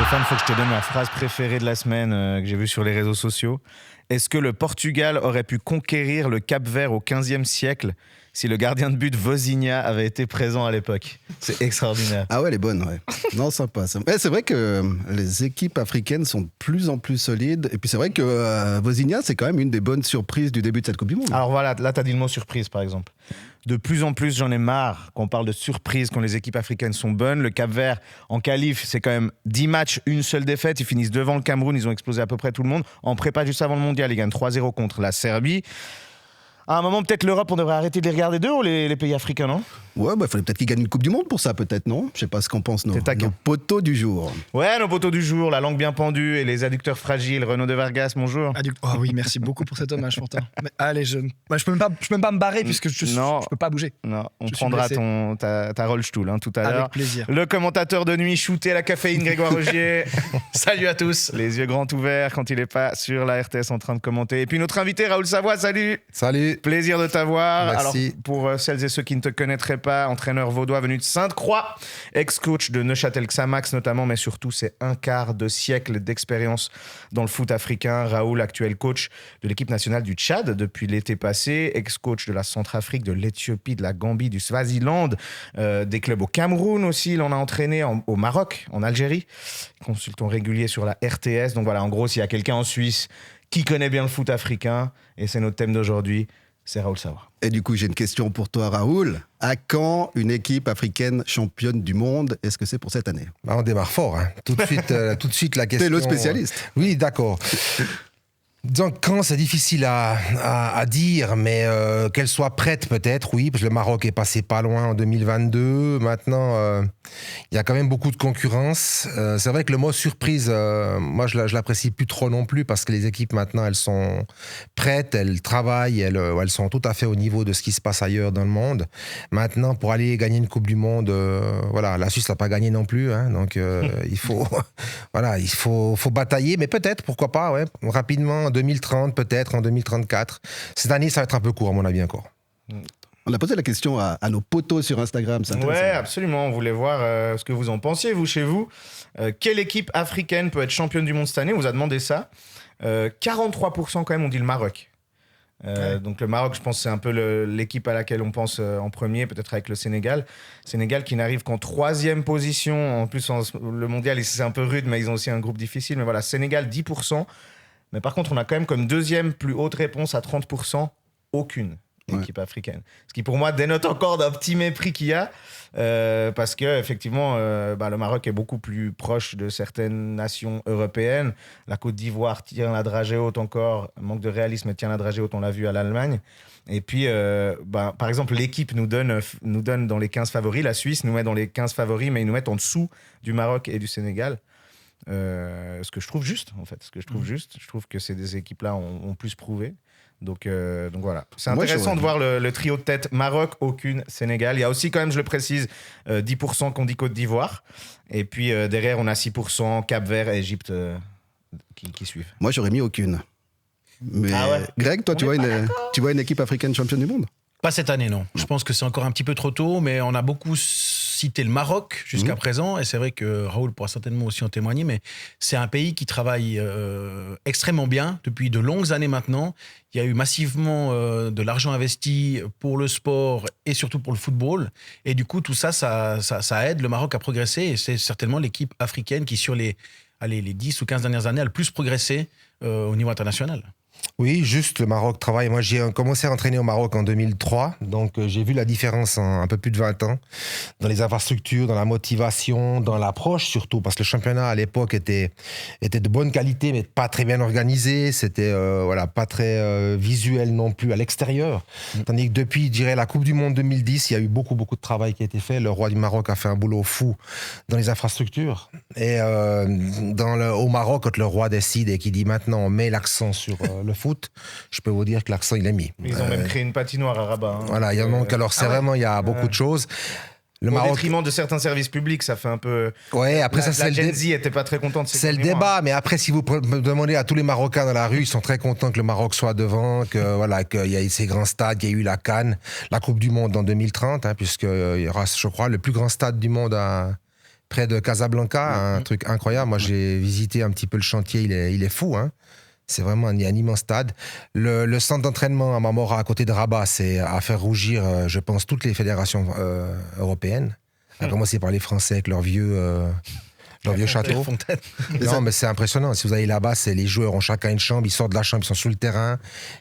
Stéphane, il faut que je te donne ma phrase préférée de la semaine que j'ai vue sur les réseaux sociaux. Est-ce que le Portugal aurait pu conquérir le Cap-Vert au XVe siècle si le gardien de but Vozinha avait été présent à l'époque? C'est extraordinaire. Ah ouais, elle est bonne, ouais. Non, sympa. C'est vrai que les équipes africaines sont de plus en plus solides. Et puis c'est vrai que Vozinha, c'est quand même une des bonnes surprises du début de cette Coupe du Monde. Alors voilà, là, tu as dit le mot surprise, par exemple. De plus en plus, j'en ai marre qu'on parle de surprise quand les équipes africaines sont bonnes. Le Cap-Vert, en qualif, c'est quand même 10 matchs, une seule défaite. Ils finissent devant le Cameroun, ils ont explosé à peu près tout le monde. En prépa, juste avant le mondial, ils gagnent 3-0 contre la Serbie. À un moment, peut-être l'Europe, on devrait arrêter de les regarder d'eux ou les pays africains, non? Ouais, il fallait peut-être qu'ils gagnent une Coupe du Monde pour ça, peut-être, non? Je sais pas ce qu'en pensent nos poteaux du jour. Ouais, nos poteaux du jour, la langue bien pendue et les adducteurs fragiles. Renaud de Vargas, bonjour. Oh oui, merci beaucoup pour cet hommage, pourtant. Mais, allez, je peux même pas me barrer puisque je peux pas bouger. Non, on prendra ta Rollstuhl tout à l'heure. Avec plaisir. Le commentateur de nuit shooté à la caféine, Grégoire Rogier. Salut à tous. Les yeux grands ouverts quand il n'est pas sur la RTS en train de commenter. Et puis notre invité, Raoul Savoie, salut. Salut. Plaisir de t'avoir. Merci. Alors, pour celles et ceux qui ne te connaîtraient pas, entraîneur vaudois venu de Sainte-Croix, ex-coach de Neuchâtel-Xamax notamment, mais surtout c'est un quart de siècle d'expérience dans le foot africain. Raoul, actuel coach de l'équipe nationale du Tchad depuis l'été passé, ex-coach de la Centrafrique, de l'Éthiopie, de la Gambie, du Swaziland, des clubs au Cameroun aussi. Il en a entraîné au Maroc, en Algérie, consultant régulier sur la RTS. Donc voilà, en gros, s'il y a quelqu'un en Suisse qui connaît bien le foot africain, et c'est notre thème d'aujourd'hui, c'est Raoul Savoie. Et du coup, j'ai une question pour toi, Raoul. À quand une équipe africaine championne du monde? Est-ce que c'est pour cette année? On démarre fort. Tout de suite, la question. T'es le spécialiste. Oui, d'accord. Disons, quand c'est difficile à dire, mais qu'elle soit prête peut-être, oui, parce que le Maroc est passé pas loin en 2022. Maintenant, il y a quand même beaucoup de concurrence. C'est vrai que le mot surprise, moi je l'apprécie plus trop non plus, parce que les équipes maintenant, elles sont prêtes, elles travaillent, elles sont tout à fait au niveau de ce qui se passe ailleurs dans le monde. Maintenant, pour aller gagner une Coupe du Monde, voilà, la Suisse l'a pas gagné non plus, donc il faut batailler, mais peut-être, pourquoi pas, ouais, rapidement. En 2030, peut-être en 2034. Cette année, ça va être un peu court, à mon avis, encore. On a posé la question à nos potos sur Instagram. Ouais, absolument. On voulait voir ce que vous en pensiez, vous, chez vous. Quelle équipe africaine peut être championne du monde cette année? On vous a demandé ça. 43% quand même, on dit le Maroc. Ouais. Donc le Maroc, je pense, c'est un peu l'équipe à laquelle on pense en premier, peut-être avec le Sénégal. Sénégal qui n'arrive qu'en 3e position. En plus, le mondial, c'est un peu rude, mais ils ont aussi un groupe difficile. Mais voilà, Sénégal, 10%. Mais par contre, on a quand même comme deuxième plus haute réponse à 30%, aucune équipe africaine. Ce qui, pour moi, dénote encore d'un petit mépris qu'il y a, parce qu'effectivement, le Maroc est beaucoup plus proche de certaines nations européennes. La Côte d'Ivoire tient la dragée haute encore, manque de réalisme, tient la dragée haute, on l'a vu à l'Allemagne. Et puis, par exemple, l'équipe nous donne dans les 15 favoris, la Suisse nous met dans les 15 favoris, mais ils nous mettent en dessous du Maroc et du Sénégal. Ce que je trouve juste, en fait. Je trouve que ces deux équipes-là ont plus prouvé. Donc voilà. C'est intéressant de voir le trio de tête Maroc, aucune, Sénégal. Il y a aussi, quand même, je le précise, 10% qu'on dit Côte d'Ivoire. Et puis derrière, on a 6% Cap-Vert et Égypte qui suivent. Moi, j'aurais mis aucune. Mais Greg, toi, tu vois une équipe africaine championne du monde? Pas cette année, non. Je pense que c'est encore un petit peu trop tôt, mais on a beaucoup cité le Maroc jusqu'à présent, et c'est vrai que Raoul pourra certainement aussi en témoigner, mais c'est un pays qui travaille extrêmement bien depuis de longues années maintenant. Il y a eu massivement de l'argent investi pour le sport et surtout pour le football, et du coup tout ça aide le Maroc à progresser, et c'est certainement l'équipe africaine qui sur les 10 ou 15 dernières années a le plus progressé au niveau international. Oui, juste le Maroc travaille. Moi, j'ai commencé à entraîner au Maroc en 2003, donc j'ai vu la différence en un peu plus de 20 ans, dans les infrastructures, dans la motivation, dans l'approche surtout, parce que le championnat à l'époque était de bonne qualité, mais pas très bien organisé, c'était pas très visuel non plus à l'extérieur. Tandis que depuis, je dirais, la Coupe du Monde 2010, il y a eu beaucoup de travail qui a été fait. Le roi du Maroc a fait un boulot fou dans les infrastructures. Et au Maroc, quand le roi décide et qu'il dit maintenant on met l'accent sur le foot, je peux vous dire que l'accent il est mis. Ils ont même créé une patinoire à Rabat. Voilà, il y a donc alors c'est vraiment il y a beaucoup de choses. Au détriment de certains services publics, ça fait un peu. Ouais, après ça c'est la Gen Z était pas très contente. C'est le débat, mais après si vous me demandez à tous les Marocains dans la rue, ils sont très contents que le Maroc soit devant, qu'il y ait ces grands stades, il y a eu la CAN, la Coupe du Monde en 2030, puisque il y aura, je crois, le plus grand stade du monde près de Casablanca, un truc incroyable. Moi, j'ai visité un petit peu le chantier, il est fou, hein. C'est vraiment un immense stade. Le centre d'entraînement à Marmora, à côté de Rabat, c'est à faire rougir, je pense, toutes les fédérations européennes. À commencer par les Français avec leur vieux château. Non, mais c'est impressionnant. Si vous allez là-bas, les joueurs ont chacun une chambre, ils sortent de la chambre, ils sont sur le terrain.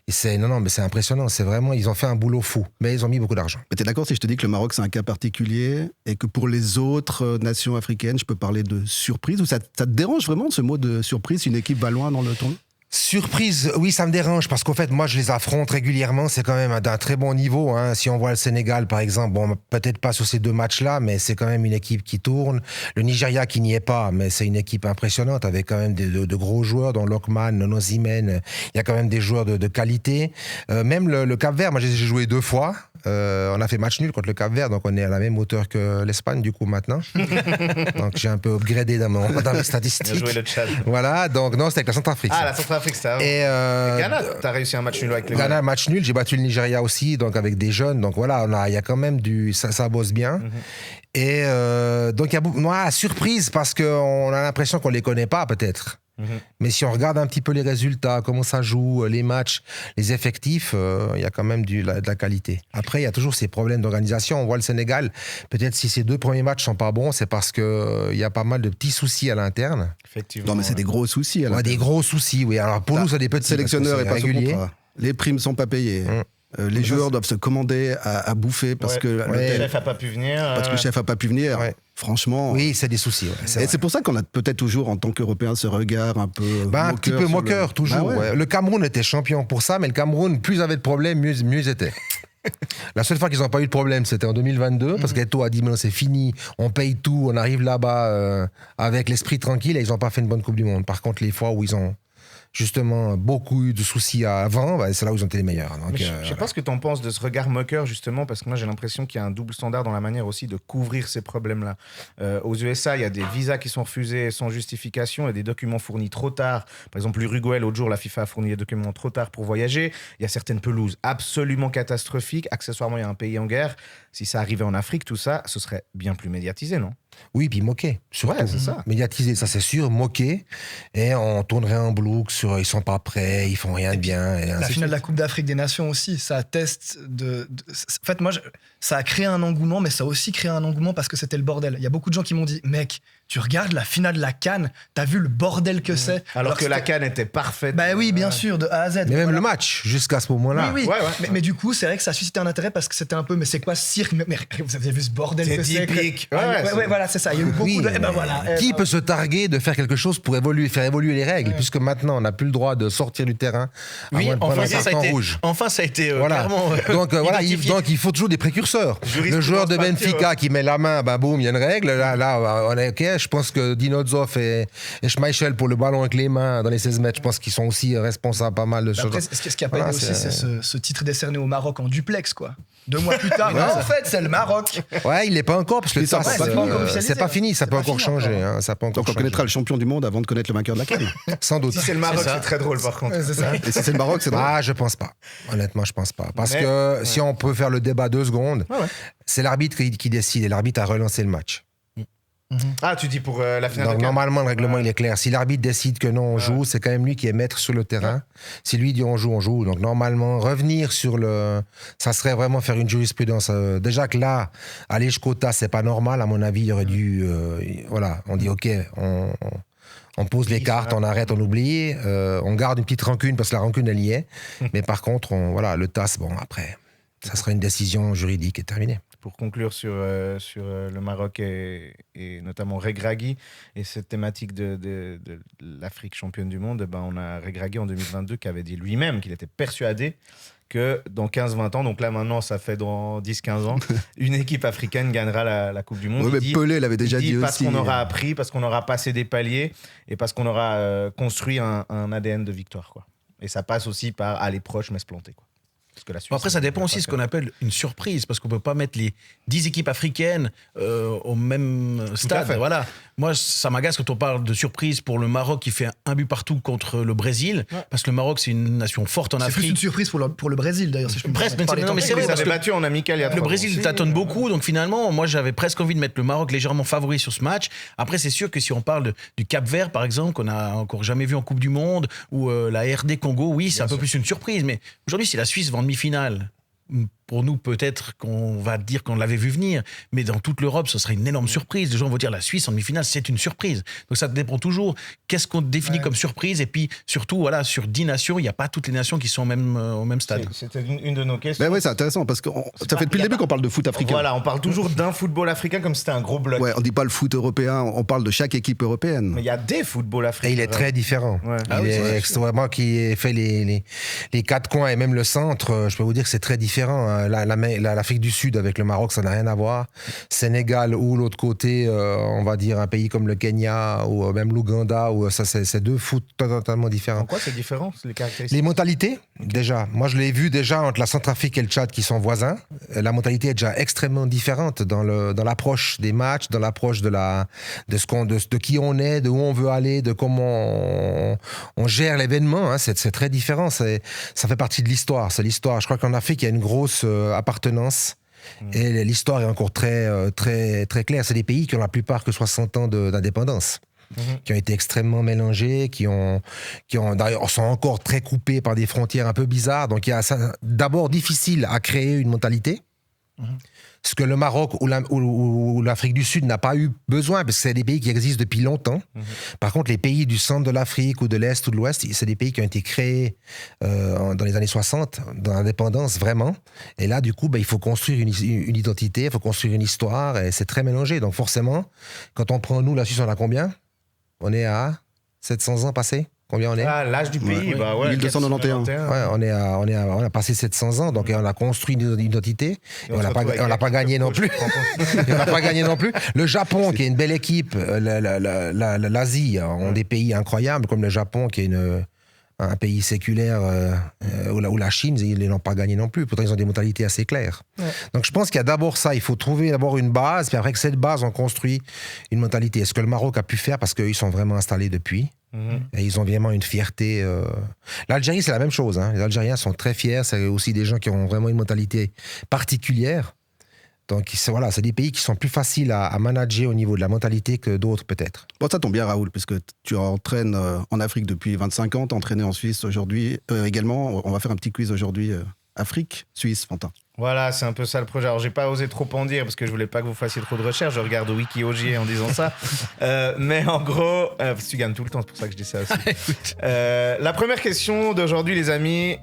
Et mais c'est impressionnant. C'est vraiment, ils ont fait un boulot fou. Mais ils ont mis beaucoup d'argent. Mais t'es d'accord si je te dis que le Maroc, c'est un cas particulier et que pour les autres nations africaines, je peux parler de surprise ou ça te dérange vraiment ce mot de surprise si une équipe va loin dans le tournoi? Surprise, oui, ça me dérange parce qu'en fait, moi, je les affronte régulièrement. C'est quand même d'un très bon niveau, hein. Si on voit le Sénégal, par exemple, bon, peut-être pas sur ces 2 matchs-là, mais c'est quand même une équipe qui tourne. Le Nigeria qui n'y est pas, mais c'est une équipe impressionnante avec quand même de gros joueurs, dont Lokman, Nono Zimen. Il y a quand même des joueurs de qualité. Même le Cap-Vert, moi, j'ai joué 2 fois. On a fait match nul contre le Cap-Vert, donc on est à la même hauteur que l'Espagne, du coup, maintenant. Donc j'ai un peu upgradé dans mes statistiques. Bien joué le Tchad. Voilà, donc non, c'était avec la Centrafrique. Ah, la Centrafrique, c'était avant. Et Ghana, t'as réussi un match nul avec les Ghana, match nul. J'ai battu le Nigeria aussi, donc avec des jeunes. Donc voilà, il y a quand même ça bosse bien. Et donc il y a beaucoup. Surprise parce qu'on a l'impression qu'on les connaît pas, peut-être. Mais si on regarde un petit peu les résultats, comment ça joue, les matchs, les effectifs, il y a quand même de la qualité. Après, il y a toujours ces problèmes d'organisation. On voit le Sénégal, peut-être si ces 2 premiers matchs sont pas bons, c'est parce qu'il y a pas mal de petits soucis à l'interne. Effectivement. Non, mais c'est des gros soucis. Des gros soucis, oui. Alors pour nous, c'est des petits. Sélectionneur et pas régulier. Les primes sont pas payées. Les joueurs doivent se commander à bouffer parce que le chef a pas pu venir. Parce que le chef a pas pu venir. Ouais. Franchement. Oui, c'est des soucis. Ouais, et c'est pour ça qu'on a peut-être toujours, en tant qu'Européens, ce regard un peu moqueur. Un petit peu moqueur, toujours. Ouais. Le Cameroun était champion pour ça, mais le Cameroun, plus avait de problèmes, mieux était. La seule fois qu'ils n'ont pas eu de problème, c'était en 2022, parce qu'Eto'o a dit mais non, c'est fini, on paye tout, on arrive là-bas avec l'esprit tranquille, et ils n'ont pas fait une bonne Coupe du Monde. Par contre, les fois où ils ont justement beaucoup eu de soucis avant, c'est là où ils ont été les meilleurs. Donc, je sais pas ce que tu en penses de ce regard moqueur, justement, parce que moi j'ai l'impression qu'il y a un double standard dans la manière aussi de couvrir ces problèmes-là. Aux USA, il y a des visas qui sont refusés sans justification et des documents fournis trop tard. Par exemple, l'Uruguay, l'autre jour, la FIFA a fourni des documents trop tard pour voyager. Il y a certaines pelouses absolument catastrophiques. Accessoirement, il y a un pays en guerre. Si ça arrivait en Afrique, tout ça, ce serait bien plus médiatisé, non ? Oui, puis moqué, surtout. Ouais, c'est ça. Médiatisé, ça c'est sûr, moqué. Et on tournerait en boucle sur ils sont pas prêts, ils font rien de bien. Et la finale de la Coupe d'Afrique des Nations aussi, ça atteste En fait, moi, ça a créé un engouement, mais ça a aussi créé un engouement parce que c'était le bordel. Il y a beaucoup de gens qui m'ont dit, mec, tu regardes la finale de la CAN, t'as vu le bordel que c'est. Alors que la CAN était parfaite. Bah oui, bien sûr, de A à Z. Mais même le match, jusqu'à ce moment-là. Oui. Ouais. Mais du coup, c'est vrai que ça a suscité un intérêt parce que c'était un peu, mais c'est quoi ce cirque? Mais vous avez vu ce bordel que c'est? C'est typique. Ouais, voilà, c'est ça. Il y a eu beaucoup de. Qui peut se targuer de faire quelque chose pour faire évoluer les règles, puisque maintenant on n'a plus le droit de sortir du terrain à moins de prendre un carton rouge. Enfin, ça a été voilà. clairement. Donc il faut toujours des précurseurs. Le joueur de Benfica qui met la main, boum, il y a une règle. Là, on est ok. Je pense que Dinozov et Schmeichel pour le ballon avec les mains dans les 16 mètres, je pense qu'ils sont aussi responsables pas mal de choses. Après, ce qui a pas aidé aussi, c'est ce titre décerné au Maroc en duplex, quoi. 2 mois plus tard, en fait, c'est le Maroc. Ouais, il n'est pas encore, parce que c'est pas fini, ça peut encore changer. Donc on connaîtra le champion du monde avant de connaître le vainqueur de la CAN. Sans doute. Si c'est le Maroc, c'est très drôle par contre. C'est ça. Et si c'est le Maroc, c'est drôle. Ah, je pense pas. Honnêtement, je pense pas. Parce que si on peut faire le débat 2 secondes, c'est l'arbitre qui décide et l'arbitre a relancé le match. Ah, tu dis pour la finale. Donc, normalement, le règlement, il est clair. Si l'arbitre décide que non, on joue, c'est quand même lui qui est maître sur le terrain. Si lui dit on joue, on joue. Donc, normalement, revenir sur ça serait vraiment faire une jurisprudence. Déjà que là, aller jusqu'au tas, c'est pas normal. À mon avis, il aurait dû. On dit OK, on pose les cartes, on arrête, on oublie. On garde une petite rancune parce que la rancune, elle y est. Mais par contre, le TAS, après, ça sera une décision juridique et terminée. Pour conclure sur le Maroc et notamment Regragui et cette thématique de l'Afrique championne du monde, on a Regragui en 2022 qui avait dit lui-même qu'il était persuadé que dans 15-20 ans, donc là maintenant ça fait dans 10-15 ans, une équipe africaine gagnera la Coupe du Monde. Oui, mais Pelé l'avait déjà dit parce aussi. Parce qu'on aura appris, parce qu'on aura passé des paliers et parce qu'on aura construit un ADN de victoire, quoi. Et ça passe aussi par aller proche mais se planter, quoi. Après, ça dépend aussi de ce qu'on appelle une surprise, parce qu'on ne peut pas mettre les 10 équipes africaines au même stade. Voilà. Moi, ça m'agace quand on parle de surprise pour le Maroc qui fait un but partout contre le Brésil, parce que le Maroc, c'est une nation forte en C'est Afrique. plus une surprise pour le Brésil, d'ailleurs, si je peux me Presque, permettre. mais non, mais c'est vrai, Ils parce avaient que battu en amical il y a le 3 Brésil ans. tâtonne beaucoup, donc finalement, moi, j'avais presque envie de mettre le Maroc légèrement favori sur ce match. Après, c'est sûr que si on parle du Cap-Vert, par exemple, qu'on n'a encore jamais vu en Coupe du Monde, ou la RD Congo, oui, c'est un peu plus une surprise. Mais aujourd'hui, si la Suisse va en demi-finale, pour nous, peut-être qu'on va dire qu'on l'avait vu venir, mais dans toute l'Europe, ce serait une énorme surprise. Les gens vont dire la Suisse en demi-finale, c'est une surprise. Donc ça dépend toujours qu'est-ce qu'on définit comme surprise. Et puis surtout, voilà, sur 10 nations, il n'y a pas toutes les nations qui sont au même stade. C'était une de nos questions. Ben oui, c'est intéressant parce que ça fait depuis le début qu'on parle de foot africain. Voilà, on parle toujours d'un football africain comme si c'était un gros bloc. Ouais, on dit pas le foot européen, on parle de chaque équipe européenne. Mais il y a des footballs africains. Et il est très différent. Ouais. Il est extrêmement qui fait les 4 coins et même le centre. Je peux vous dire que c'est très différent. L'Afrique du Sud avec le Maroc, ça n'a rien à voir. Sénégal ou l'autre côté, on va dire un pays comme le Kenya ou même l'Ouganda, où ça c'est deux foot totalement différents. En quoi c'est différent, les caractéristiques? Les mentalités, déjà. Moi, je l'ai vu déjà entre la Centrafrique et le Tchad qui sont voisins. La mentalité est déjà extrêmement différente dans l'approche des matchs, dans l'approche de qui on est, de où on veut aller, de comment on gère l'événement. Hein. C'est très différent. Ça fait partie de l'histoire. C'est l'histoire. Je crois qu'en Afrique, il y a une grosse appartenance. Et l'histoire est encore très, très, très claire. C'est des pays qui ont la plupart que 60 ans d'indépendance. Qui ont été extrêmement mélangés, qui d'ailleurs sont encore très coupés par des frontières un peu bizarres. Donc, c'est d'abord difficile à créer une mentalité. Ce que le Maroc ou l'Afrique du Sud n'a pas eu besoin, parce que c'est des pays qui existent depuis longtemps. Par contre, les pays du centre de l'Afrique ou de l'Est ou de l'Ouest, c'est des pays qui ont été créés dans les années 60, dans l'indépendance, vraiment. Et là, du coup, il faut construire une identité, il faut construire une histoire, et c'est très mélangé. Donc forcément, quand on prend, nous, la Suisse, on a combien? On est à 700 ans passés? Combien on est? Ah, l'âge du pays, bah ouais. 1291. Ouais, on a passé 700 ans, donc on a construit une identité. Et on n'a pas gagné non plus. Et on n'a pas gagné non plus. Le Japon, qui est une belle équipe, l'Asie, ont des pays incroyables, comme le Japon, qui est un pays séculaire, ou la Chine, ils n'ont pas gagné non plus. Pourtant, ils ont des mentalités assez claires. Ouais. Donc, je pense qu'il y a d'abord ça. Il faut trouver d'abord une base, puis après que cette base, on construit une mentalité. Est-ce que le Maroc a pu faire, parce qu'ils sont vraiment installés depuis? Et ils ont vraiment une fierté. L'Algérie, c'est la même chose. Hein. Les Algériens sont très fiers. C'est aussi des gens qui ont vraiment une mentalité particulière. Donc, c'est des pays qui sont plus faciles à manager au niveau de la mentalité que d'autres, peut-être. Bon, ça tombe bien, Raoul, puisque tu entraînes en Afrique depuis 25 ans, tu as entraîné en Suisse aujourd'hui également. On va faire un petit quiz aujourd'hui. Afrique, Suisse, Fantin. Voilà, c'est un peu ça le projet. Alors, j'ai pas osé trop en dire parce que je voulais pas que vous fassiez trop de recherches. Je regarde Wiki Ogier en disant ça. Mais en gros, parce que tu gagnes tout le temps, c'est pour ça que je dis ça aussi. La première question d'aujourd'hui, les amis,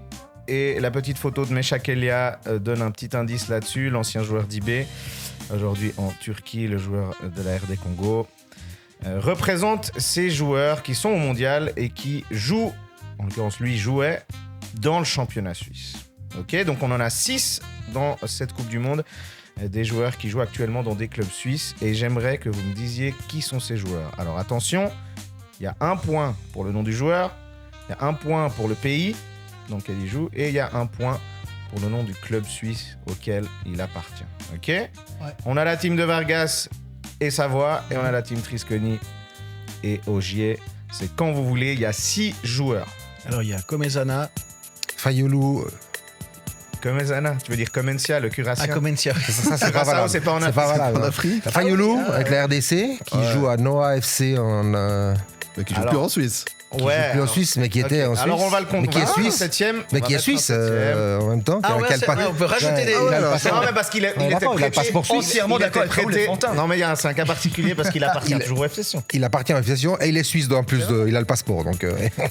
et la petite photo de Meshak Elia donne un petit indice là-dessus. L'ancien joueur d'IB, aujourd'hui en Turquie, le joueur de la RD Congo, représente ces joueurs qui sont au mondial et qui jouent, en l'occurrence lui jouait, dans le championnat suisse. Ok, donc on en a 6 dans cette Coupe du Monde, des joueurs qui jouent actuellement dans des clubs suisses, et j'aimerais que vous me disiez qui sont ces joueurs. Alors attention, il y a 1 point pour le nom du joueur, il y a 1 point pour le pays dans lequel il joue, et il y a 1 point pour le nom du club suisse auquel il appartient. Ok ? Ouais. On a la team de Vargas et Savoie, et on a la team Trisconi et Ogier. C'est quand vous voulez, il y a 6 joueurs. Alors il y a Komezana, Fayoulou. Comenzana, tu veux dire Comencia, le Curaçao. Ah, Comencia. Ça, c'est pas valable. C'est pas en Afrique. En Afrique. Fayoulou, avec la RDC, qui joue à Noah FC mais qui joue plus en Suisse. Ouais. Plus en Suisse, mais qui était en Suisse. Alors on va le compter. Mais qui est suisse. 7e. Mais qui est suisse en même temps. Ah ouais, on peut rajouter des... Non, mais parce qu'il était prêté. Entièrement d'accord avec Raoul et Fantin. Non, mais c'est un cas particulier parce qu'il appartient toujours au FC Sion. Il appartient à FC Sion et il est suisse en plus. Il a le passeport. Donc,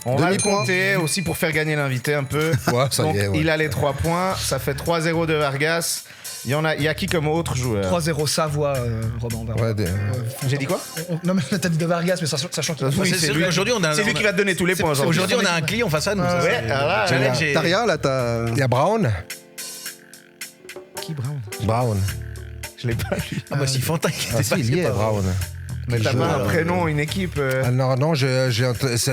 on va le compter aussi pour faire gagner l'invité un peu. Ouais, ça donc y est, ouais. il a les 3 points. Ça fait 3-0 de Vargas. Il y a qui comme autre joueur? 3-0 Savoie, Robin. Ouais, j'ai dit quoi? Non, mais la tête de Vargas, mais sachant qu'il c'est lui. Aujourd'hui, c'est lui qui va te donner tous les points. Aujourd'hui, on a un client face à nous. Ouais, voilà. T'as rien là, t'as. Il y a Brown. Qui Brown? Brown. Je l'ai pas lu. Ah, bah si, Fantin qui Ah, si, il y est, Brown. Mais t'as pas un prénom, une équipe Non,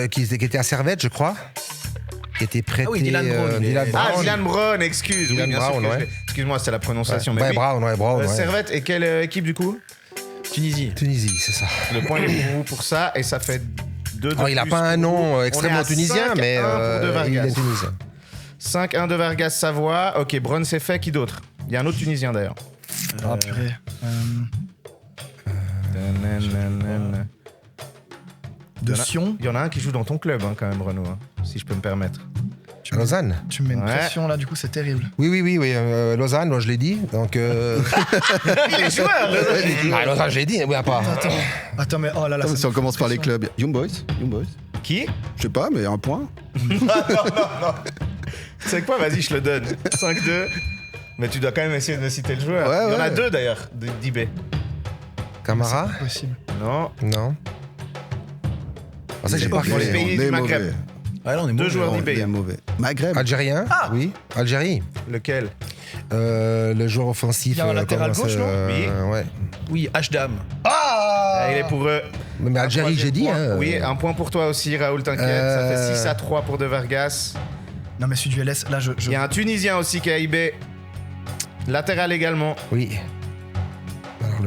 qui était à Servette, je crois. Qui était prêté. Ah oui, Dylan Brown. Dylan Brown, excuse. Dylan Brown, ouais. Excuse-moi, c'est la prononciation. Ouais, mais Brown. Servette, et quelle équipe du coup? Tunisie. Tunisie, c'est ça. Le point il est pour vous pour ça, et ça fait 2 de Alors, il n'a plus pas un pour vous. nom On est extrêmement à tunisien, 5-1 mais pour De il Vargas. est tunisien. 5-1 de Vargas Savoie. Ok, Bron c'est fait, qui d'autre? Il y a un autre Tunisien d'ailleurs. Ah, purée. De Sion. Il y en a un qui joue dans ton club quand même, Renaud, si je peux me permettre. Lausanne. Tu me mets une Ouais. pression là, du coup, c'est terrible. Oui, Lausanne, moi je l'ai dit. Donc, Il est joueur Lausanne, je l'ai dit. Oui, à part. Attends, mais oh là là. Attends, mais ça si on me commence fait par les pression. clubs, Young Boys. Qui? Je sais pas, mais un point. Non. Tu sais quoi, vas-y, je le donne. 5-2. Mais tu dois quand même essayer de me citer le joueur. Ouais, Il y en a ouais. 2 d'ailleurs, d'IB. Camara? C'est possible. Non. Non. Ah, ça, j'ai est pas pour les fait. pays on du est Maghreb. mauvais. Ah, là, on est 2 mauvais. joueurs On d'IB. est mauvais. Maghreb. Algérien? Oui, Algérie. Lequel? Le joueur offensif. Il y a un latéral comment gauche, c'est, non Oui. Ouais. Oui, H-Dam. Ah, il est pour eux. Mais Algérie, j'ai dit. Point. Hein, Oui, un point pour toi aussi, Raoul, t'inquiète. Ça fait 6-3 pour De Vargas. Non, mais celui du LS, là, je. Il y a un Tunisien aussi qui est à IB. Latéral également. Oui.